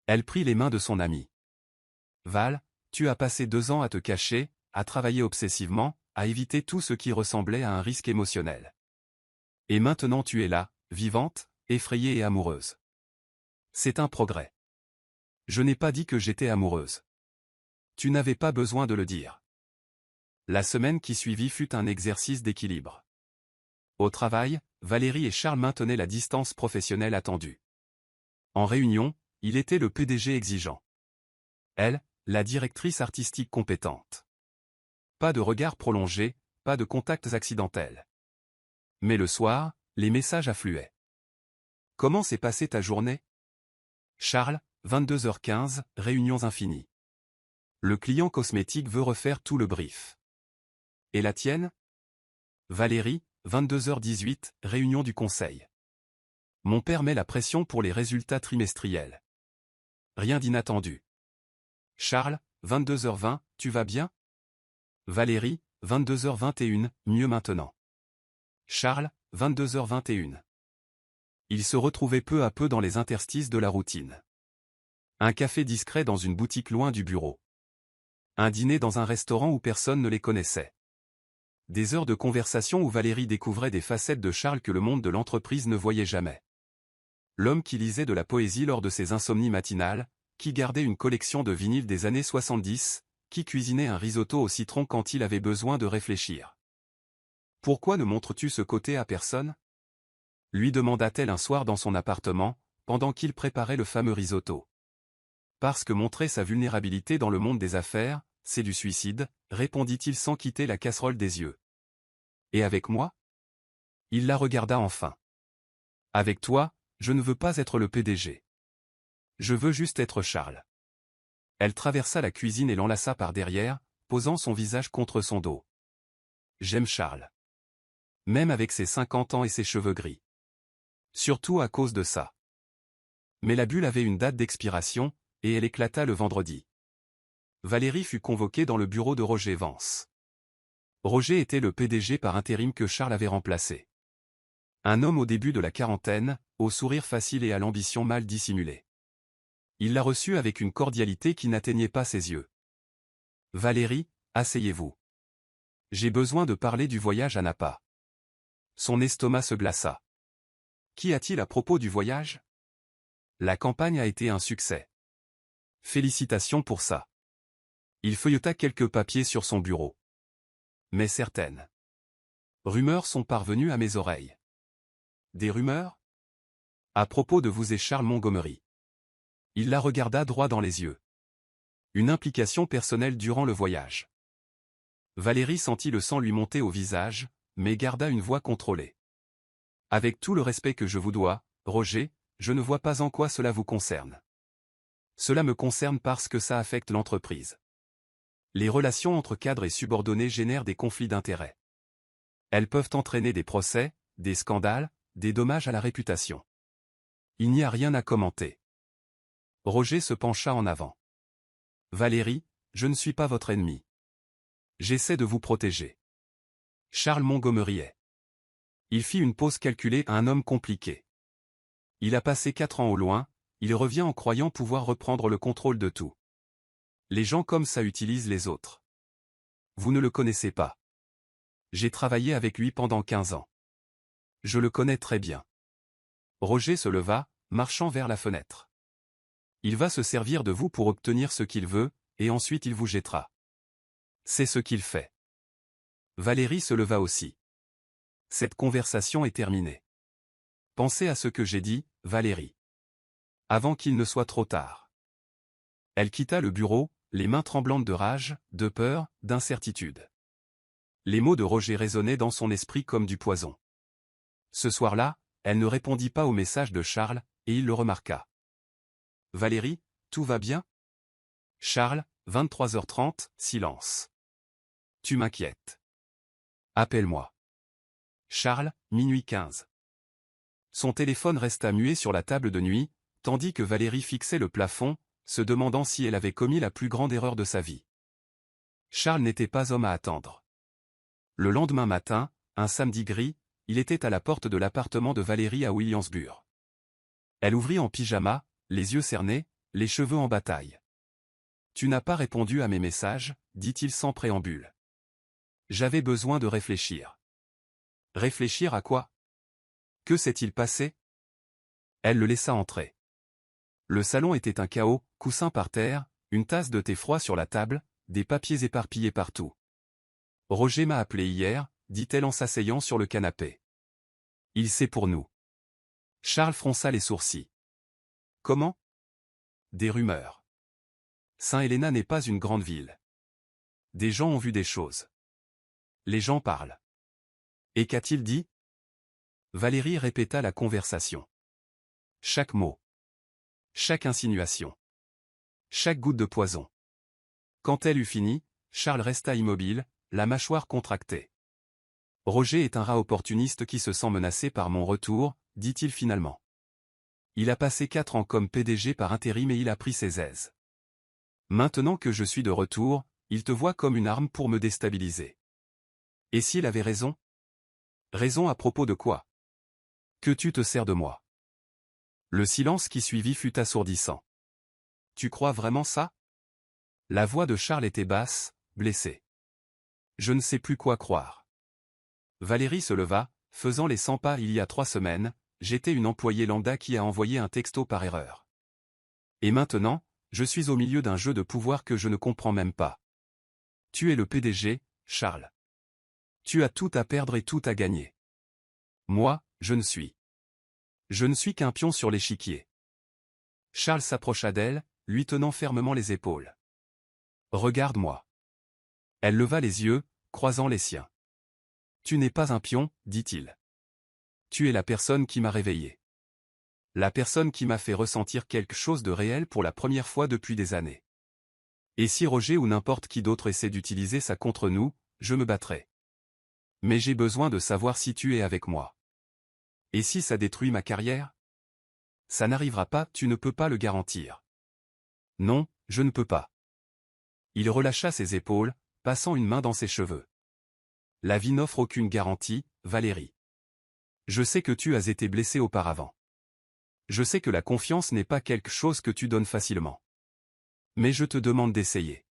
Elle prit les mains de son amie. « Val, tu as passé 2 ans à te cacher, à travailler obsessivement, à éviter tout ce qui ressemblait à un risque émotionnel. Et maintenant tu es là, vivante, effrayée et amoureuse. C'est un progrès. Je n'ai pas dit que j'étais amoureuse. Tu n'avais pas besoin de le dire. » La semaine qui suivit fut un exercice d'équilibre. Au travail, Valérie et Charles maintenaient la distance professionnelle attendue. En réunion, il était le PDG exigeant. Elle, la directrice artistique compétente. Pas de regard prolongé, pas de contacts accidentels. Mais le soir, les messages affluaient. « Comment s'est passée ta journée ? Charles, 22h15, réunions infinies. Le client cosmétique veut refaire tout le brief. Et la tienne? Valérie, 22h18, réunion du conseil. Mon père met la pression pour les résultats trimestriels. Rien d'inattendu. Charles, 22h20, tu vas bien? Valérie, 22h21, mieux maintenant. Charles, 22h21. Il se retrouvait peu à peu dans les interstices de la routine. Un café discret dans une boutique loin du bureau. Un dîner dans un restaurant où personne ne les connaissait. Des heures de conversation où Valérie découvrait des facettes de Charles que le monde de l'entreprise ne voyait jamais. L'homme qui lisait de la poésie lors de ses insomnies matinales, qui gardait une collection de vinyles des années 70, qui cuisinait un risotto au citron quand il avait besoin de réfléchir. « Pourquoi ne montres-tu ce côté à personne ?» lui demanda-t-elle un soir dans son appartement, pendant qu'il préparait le fameux risotto. « Parce que montrer sa vulnérabilité dans le monde des affaires, c'est du suicide, répondit-il sans quitter la casserole des yeux. Et avec moi? Il la regarda enfin. Avec toi, je ne veux pas être le PDG. Je veux juste être Charles. Elle traversa la cuisine et l'enlaça par derrière, posant son visage contre son dos. J'aime Charles. Même avec ses 50 ans et ses cheveux gris. Surtout à cause de ça. Mais la bulle avait une date d'expiration, et elle éclata le vendredi. Valérie fut convoquée dans le bureau de Roger Vance. Roger était le PDG par intérim que Charles avait remplacé. Un homme au début de la quarantaine, au sourire facile et à l'ambition mal dissimulée. Il la reçut avec une cordialité qui n'atteignait pas ses yeux. « Valérie, asseyez-vous. J'ai besoin de parler du voyage à Napa. » Son estomac se glaça. Qu'y a-t-il à propos du voyage? La campagne a été un succès. Félicitations pour ça. Il feuilleta quelques papiers sur son bureau. Mais certaines rumeurs sont parvenues à mes oreilles. Des rumeurs? À propos de vous et Charles Montgomery. Il la regarda droit dans les yeux. Une implication personnelle durant le voyage. Valérie sentit le sang lui monter au visage, mais garda une voix contrôlée. Avec tout le respect que je vous dois, Roger, je ne vois pas en quoi cela vous concerne. Cela me concerne parce que ça affecte l'entreprise. Les relations entre cadres et subordonnés génèrent des conflits d'intérêts. Elles peuvent entraîner des procès, des scandales, des dommages à la réputation. Il n'y a rien à commenter. Roger se pencha en avant. Valérie, je ne suis pas votre ennemi. J'essaie de vous protéger. Charles Montgomery est. Il fit une pause calculée à un homme compliqué. Il a passé 4 ans au loin, il revient en croyant pouvoir reprendre le contrôle de tout. Les gens comme ça utilisent les autres. Vous ne le connaissez pas. J'ai travaillé avec lui pendant 15 ans. Je le connais très bien. Roger se leva, marchant vers la fenêtre. Il va se servir de vous pour obtenir ce qu'il veut, et ensuite il vous jettera. C'est ce qu'il fait. Valérie se leva aussi. Cette conversation est terminée. Pensez à ce que j'ai dit, Valérie. Avant qu'il ne soit trop tard. Elle quitta le bureau, les mains tremblantes de rage, de peur, d'incertitude. Les mots de Roger résonnaient dans son esprit comme du poison. Ce soir-là, elle ne répondit pas au message de Charles, et il le remarqua. Valérie, tout va bien? Charles, 23h30, silence. Tu m'inquiètes. Appelle-moi. Charles, minuit 15. Son téléphone resta muet sur la table de nuit, tandis que Valérie fixait le plafond, se demandant si elle avait commis la plus grande erreur de sa vie. Charles n'était pas homme à attendre. Le lendemain matin, un samedi gris, il était à la porte de l'appartement de Valérie à Williamsburg. Elle ouvrit en pyjama, les yeux cernés, les cheveux en bataille. « Tu n'as pas répondu à mes messages, dit-il sans préambule. J'avais besoin de réfléchir. Réfléchir à quoi? Que s'est-il passé? Elle le laissa entrer. Le salon était un chaos, coussin par terre, une tasse de thé froid sur la table, des papiers éparpillés partout. Roger m'a appelé hier, dit-elle en s'asseyant sur le canapé. Il sait pour nous. Charles fronça les sourcils. Comment? Des rumeurs. Saint-Helena n'est pas une grande ville. Des gens ont vu des choses. Les gens parlent. Et qu'a-t-il dit? Valérie répéta la conversation. Chaque mot. Chaque insinuation. Chaque goutte de poison. Quand elle eut fini, Charles resta immobile, la mâchoire contractée. Roger est un rat opportuniste qui se sent menacé par mon retour, dit-il finalement. Il a passé 4 ans comme PDG par intérim et il a pris ses aises. Maintenant que je suis de retour, il te voit comme une arme pour me déstabiliser. Et s'il avait raison? Raison à propos de quoi? Que tu te sers de moi. Le silence qui suivit fut assourdissant. Tu crois vraiment ça? La voix de Charles était basse, blessée. Je ne sais plus quoi croire. Valérie se leva, faisant les 100 pas il y a 3 semaines, j'étais une employée lambda qui a envoyé un texto par erreur. Et maintenant, je suis au milieu d'un jeu de pouvoir que je ne comprends même pas. Tu es le PDG, Charles. Tu as tout à perdre et tout à gagner. Moi, je ne suis. Je ne suis qu'un pion sur l'échiquier. Charles s'approcha d'elle, lui tenant fermement les épaules. Regarde-moi. Elle leva les yeux, croisant les siens. Tu n'es pas un pion, dit-il. Tu es la personne qui m'a réveillé. La personne qui m'a fait ressentir quelque chose de réel pour la première fois depuis des années. Et si Roger ou n'importe qui d'autre essaie d'utiliser ça contre nous, je me battrai. Mais j'ai besoin de savoir si tu es avec moi. Et si ça détruit ma carrière? Ça n'arrivera pas, tu ne peux pas le garantir. Non, je ne peux pas. Il relâcha ses épaules, passant une main dans ses cheveux. La vie n'offre aucune garantie, Valérie. Je sais que tu as été blessée auparavant. Je sais que la confiance n'est pas quelque chose que tu donnes facilement. Mais je te demande d'essayer.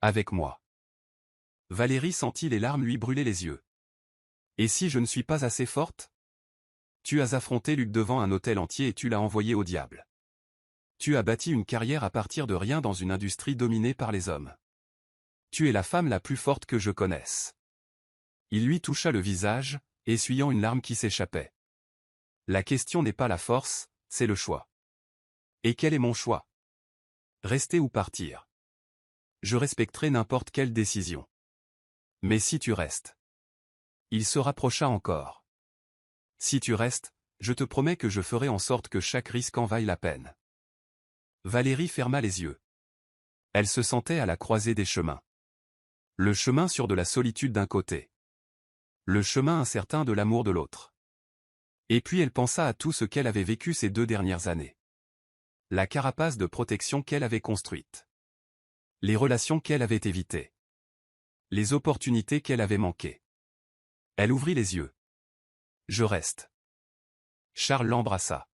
Avec moi. Valérie sentit les larmes lui brûler les yeux. Et si je ne suis pas assez forte? Tu as affronté Luc devant un hôtel entier et tu l'as envoyé au diable. Tu as bâti une carrière à partir de rien dans une industrie dominée par les hommes. Tu es la femme la plus forte que je connaisse. Il lui toucha le visage, essuyant une larme qui s'échappait. La question n'est pas la force, c'est le choix. Et quel est mon choix? Rester ou partir? Je respecterai n'importe quelle décision. Mais si tu restes? Il se rapprocha encore. Si tu restes, je te promets que je ferai en sorte que chaque risque en vaille la peine. Valérie ferma les yeux. Elle se sentait à la croisée des chemins. Le chemin sûr de la solitude d'un côté. Le chemin incertain de l'amour de l'autre. Et puis elle pensa à tout ce qu'elle avait vécu ces 2 dernières années. La carapace de protection qu'elle avait construite. Les relations qu'elle avait évitées. Les opportunités qu'elle avait manquées. Elle ouvrit les yeux. Je reste. Charles l'embrassa.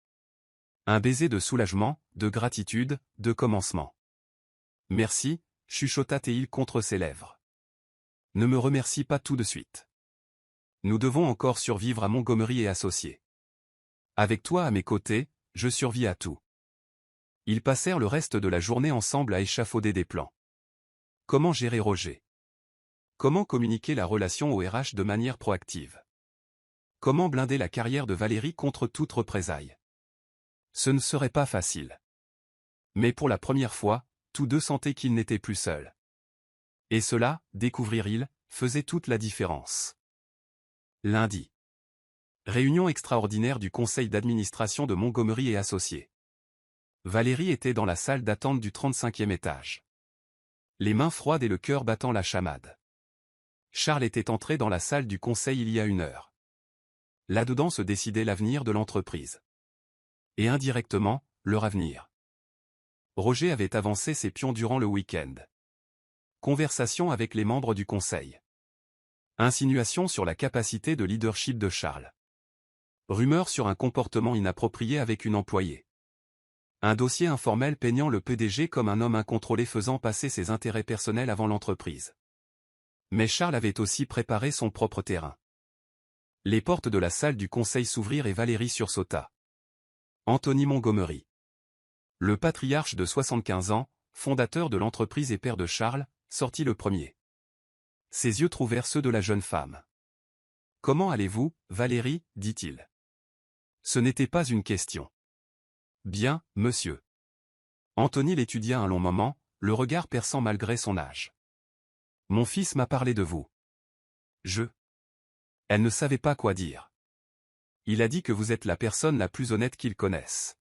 Un baiser de soulagement, de gratitude, de commencement. Merci, chuchota-t-il contre ses lèvres. Ne me remercie pas tout de suite. Nous devons encore survivre à Montgomery et associés. Avec toi à mes côtés, je survis à tout. Ils passèrent le reste de la journée ensemble à échafauder des plans. Comment gérer Roger? Comment communiquer la relation au RH de manière proactive? Comment blinder la carrière de Valérie contre toute représaille? Ce ne serait pas facile. Mais pour la première fois, tous deux sentaient qu'ils n'étaient plus seuls. Et cela, découvrirent-ils, faisait toute la différence. Lundi. Réunion extraordinaire du conseil d'administration de Montgomery et associés. Valérie était dans la salle d'attente du 35e étage. Les mains froides et le cœur battant la chamade. Charles était entré dans la salle du conseil il y a 1 heure. Là-dedans se décidait l'avenir de l'entreprise. Et indirectement, leur avenir. Roger avait avancé ses pions durant le week-end. Conversation avec les membres du conseil. Insinuation sur la capacité de leadership de Charles. Rumeur sur un comportement inapproprié avec une employée. Un dossier informel peignant le PDG comme un homme incontrôlé faisant passer ses intérêts personnels avant l'entreprise. Mais Charles avait aussi préparé son propre terrain. Les portes de la salle du conseil s'ouvrirent et Valérie sursauta. Anthony Montgomery. Le patriarche de 75 ans, fondateur de l'entreprise et père de Charles, sortit le premier. Ses yeux trouvèrent ceux de la jeune femme. « Comment allez-vous, Valérie » dit-il. Ce n'était pas une question. « Bien, monsieur. » Anthony l'étudia un long moment, le regard perçant malgré son âge. « Mon fils m'a parlé de vous. » Elle ne savait pas quoi dire. « Il a dit que vous êtes la personne la plus honnête qu'il connaisse. »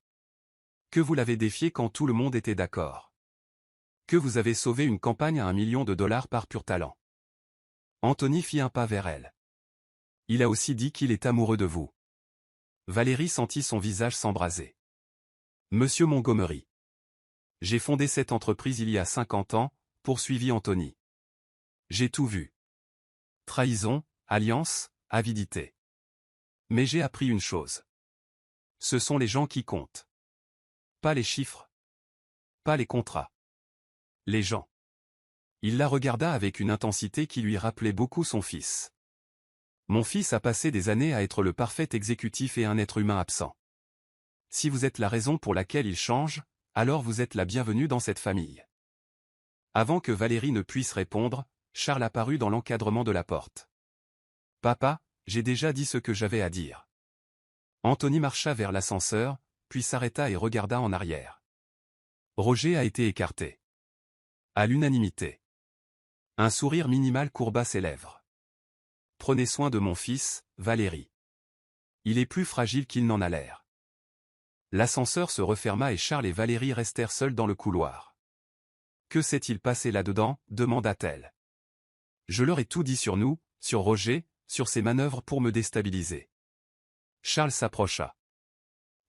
Que vous l'avez défié quand tout le monde était d'accord. Que vous avez sauvé une campagne à $1 million par pur talent. Anthony fit un pas vers elle. Il a aussi dit qu'il est amoureux de vous. Valérie sentit son visage s'embraser. Monsieur Montgomery. J'ai fondé cette entreprise il y a 50 ans, poursuivit Anthony. J'ai tout vu. Trahison, alliance, avidité. Mais j'ai appris une chose. Ce sont les gens qui comptent. Pas les chiffres. Pas les contrats. Les gens. Il la regarda avec une intensité qui lui rappelait beaucoup son fils. Mon fils a passé des années à être le parfait exécutif et un être humain absent. Si vous êtes la raison pour laquelle il change, alors vous êtes la bienvenue dans cette famille. Avant que Valérie ne puisse répondre, Charles apparut dans l'encadrement de la porte. Papa, j'ai déjà dit ce que j'avais à dire. Anthony marcha vers l'ascenseur, puis s'arrêta et regarda en arrière. Roger a été écarté. À l'unanimité. Un sourire minimal courba ses lèvres. Prenez soin de mon fils, Valérie. Il est plus fragile qu'il n'en a l'air. L'ascenseur se referma et Charles et Valérie restèrent seuls dans le couloir. Que s'est-il passé là-dedans, demanda-t-elle. Je leur ai tout dit sur nous, sur Roger, sur ses manœuvres pour me déstabiliser. Charles s'approcha.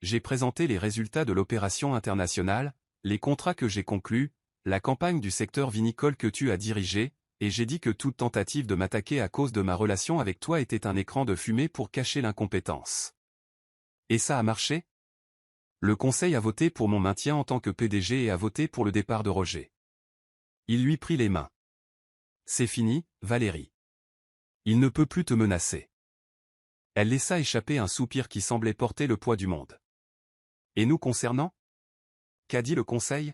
J'ai présenté les résultats de l'opération internationale, les contrats que j'ai conclus, la campagne du secteur vinicole que tu as dirigée, et j'ai dit que toute tentative de m'attaquer à cause de ma relation avec toi était un écran de fumée pour cacher l'incompétence. Et ça a marché? Le conseil a voté pour mon maintien en tant que PDG et a voté pour le départ de Roger. Il lui prit les mains. C'est fini, Valérie. Il ne peut plus te menacer. Elle laissa échapper un soupir qui semblait porter le poids du monde. Et nous concernant? Qu'a dit le conseil?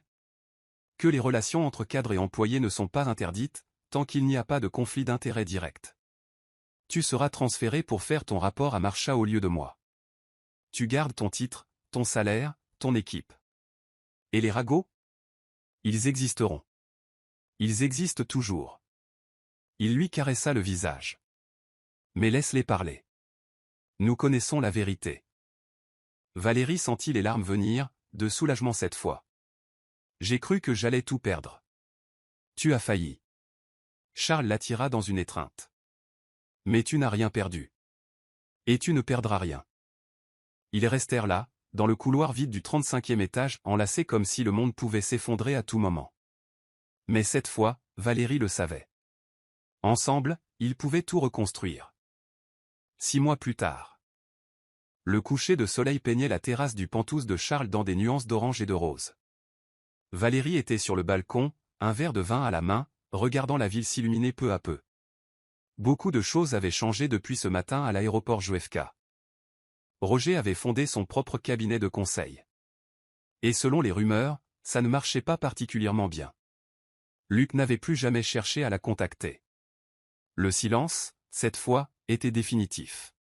Que les relations entre cadres et employés ne sont pas interdites, tant qu'il n'y a pas de conflit d'intérêts direct. Tu seras transféré pour faire ton rapport à Marcha au lieu de moi. Tu gardes ton titre, ton salaire, ton équipe. Et les ragots? Ils existeront. Ils existent toujours. Il lui caressa le visage. Mais laisse-les parler. Nous connaissons la vérité. Valérie sentit les larmes venir, de soulagement cette fois. J'ai cru que j'allais tout perdre. Tu as failli. Charles l'attira dans une étreinte. Mais tu n'as rien perdu. Et tu ne perdras rien. Ils restèrent là, dans le couloir vide du 35e étage, enlacés comme si le monde pouvait s'effondrer à tout moment. Mais cette fois, Valérie le savait. Ensemble, ils pouvaient tout reconstruire. 6 mois plus tard. Le coucher de soleil peignait la terrasse du Penthouse de Charles dans des nuances d'orange et de rose. Valérie était sur le balcon, un verre de vin à la main, regardant la ville s'illuminer peu à peu. Beaucoup de choses avaient changé depuis ce matin à l'aéroport JFK. Roger avait fondé son propre cabinet de conseil. Et selon les rumeurs, ça ne marchait pas particulièrement bien. Luc n'avait plus jamais cherché à la contacter. Le silence, cette fois, était définitif.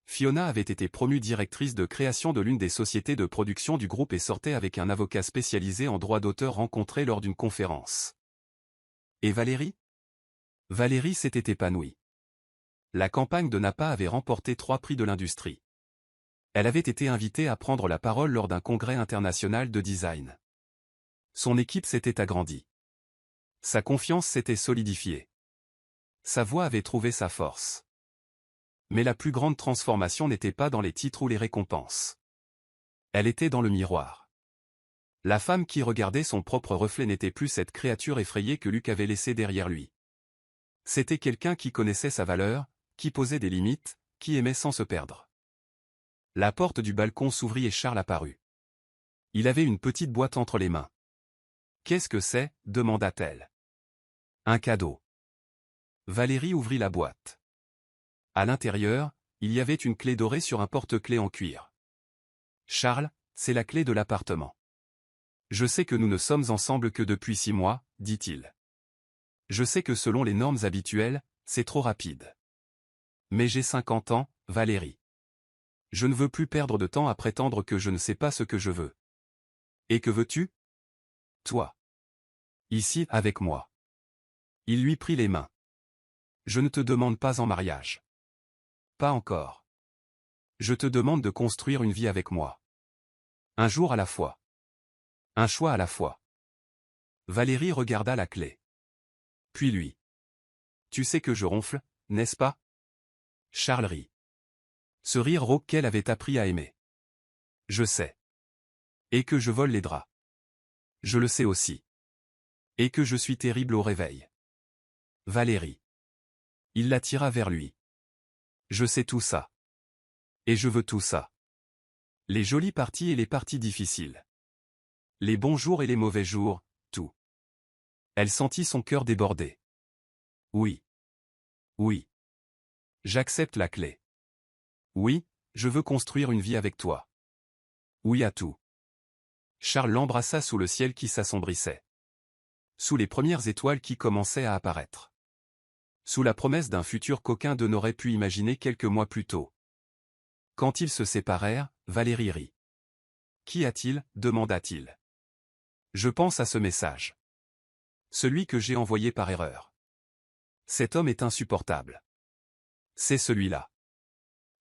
Fiona avait été promue directrice de création de l'une des sociétés de production du groupe et sortait avec un avocat spécialisé en droit d'auteur rencontré lors d'une conférence. Et Valérie? Valérie s'était épanouie. La campagne de Napa avait remporté 3 prix de l'industrie. Elle avait été invitée à prendre la parole lors d'un congrès international de design. Son équipe s'était agrandie. Sa confiance s'était solidifiée. Sa voix avait trouvé sa force. Mais la plus grande transformation n'était pas dans les titres ou les récompenses. Elle était dans le miroir. La femme qui regardait son propre reflet n'était plus cette créature effrayée que Luc avait laissée derrière lui. C'était quelqu'un qui connaissait sa valeur, qui posait des limites, qui aimait sans se perdre. La porte du balcon s'ouvrit et Charles apparut. Il avait une petite boîte entre les mains. « Qu'est-ce que c'est » demanda-t-elle. « Un cadeau. » Valérie ouvrit la boîte. À l'intérieur, il y avait une clé dorée sur un porte-clés en cuir. « Charles, c'est la clé de l'appartement. Je sais que nous ne sommes ensemble que depuis 6 mois, dit-il. Je sais que selon les normes habituelles, c'est trop rapide. Mais j'ai 50 ans, Valérie. Je ne veux plus perdre de temps à prétendre que je ne sais pas ce que je veux. Et que veux-tu? Toi. Ici, avec moi. Il lui prit les mains. Je ne te demande pas en mariage. Pas encore. Je te demande de construire une vie avec moi. Un jour à la fois. Un choix à la fois. Valérie regarda la clé. Puis lui. Tu sais que je ronfle, n'est-ce pas? Charles rit. Ce rire rauque qu'elle avait appris à aimer. Je sais. Et que je vole les draps. Je le sais aussi. Et que je suis terrible au réveil. Valérie. Il l'attira vers lui. Je sais tout ça. Et je veux tout ça. Les jolies parties et les parties difficiles. Les bons jours et les mauvais jours, tout. Elle sentit son cœur déborder. Oui. Oui. J'accepte la clé. Oui, je veux construire une vie avec toi. Oui à tout. Charles l'embrassa sous le ciel qui s'assombrissait. Sous les premières étoiles qui commençaient à apparaître. Sous la promesse d'un futur qu'aucun d'eux n'aurait pu imaginer quelques mois plus tôt. Quand ils se séparèrent, Valérie rit. Qui a-t-il? Demanda-t-il. Je pense à ce message. Celui que j'ai envoyé par erreur. Cet homme est insupportable. C'est celui-là.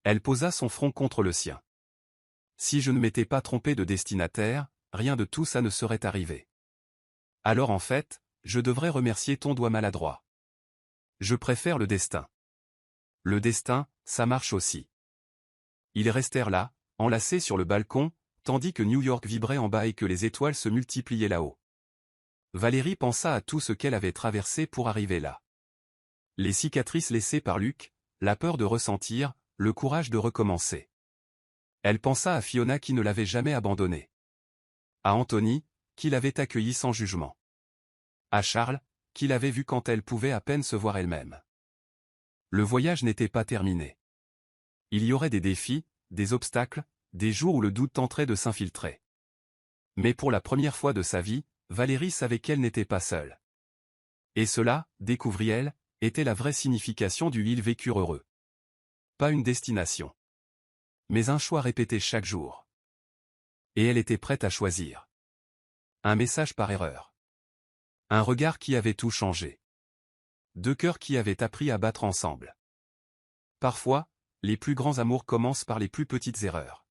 Elle posa son front contre le sien. Si je ne m'étais pas trompé de destinataire, rien de tout ça ne serait arrivé. Alors en fait, je devrais remercier ton doigt maladroit. Je préfère le destin. Le destin, ça marche aussi. Ils restèrent là, enlacés sur le balcon, tandis que New York vibrait en bas et que les étoiles se multipliaient là-haut. Valérie pensa à tout ce qu'elle avait traversé pour arriver là. Les cicatrices laissées par Luc, la peur de ressentir, le courage de recommencer. Elle pensa à Fiona qui ne l'avait jamais abandonnée. À Anthony, qui l'avait accueilli sans jugement. À Charles, qui l'avait vue quand elle pouvait à peine se voir elle-même. Le voyage n'était pas terminé. Il y aurait des défis, des obstacles, des jours où le doute tenterait de s'infiltrer. Mais pour la première fois de sa vie, Valérie savait qu'elle n'était pas seule. Et cela, découvrit-elle, était la vraie signification du « ils vécurent heureux ». Pas une destination. Mais un choix répété chaque jour. Et elle était prête à choisir. Un message par erreur. Un regard qui avait tout changé. Deux cœurs qui avaient appris à battre ensemble. Parfois, les plus grands amours commencent par les plus petites erreurs.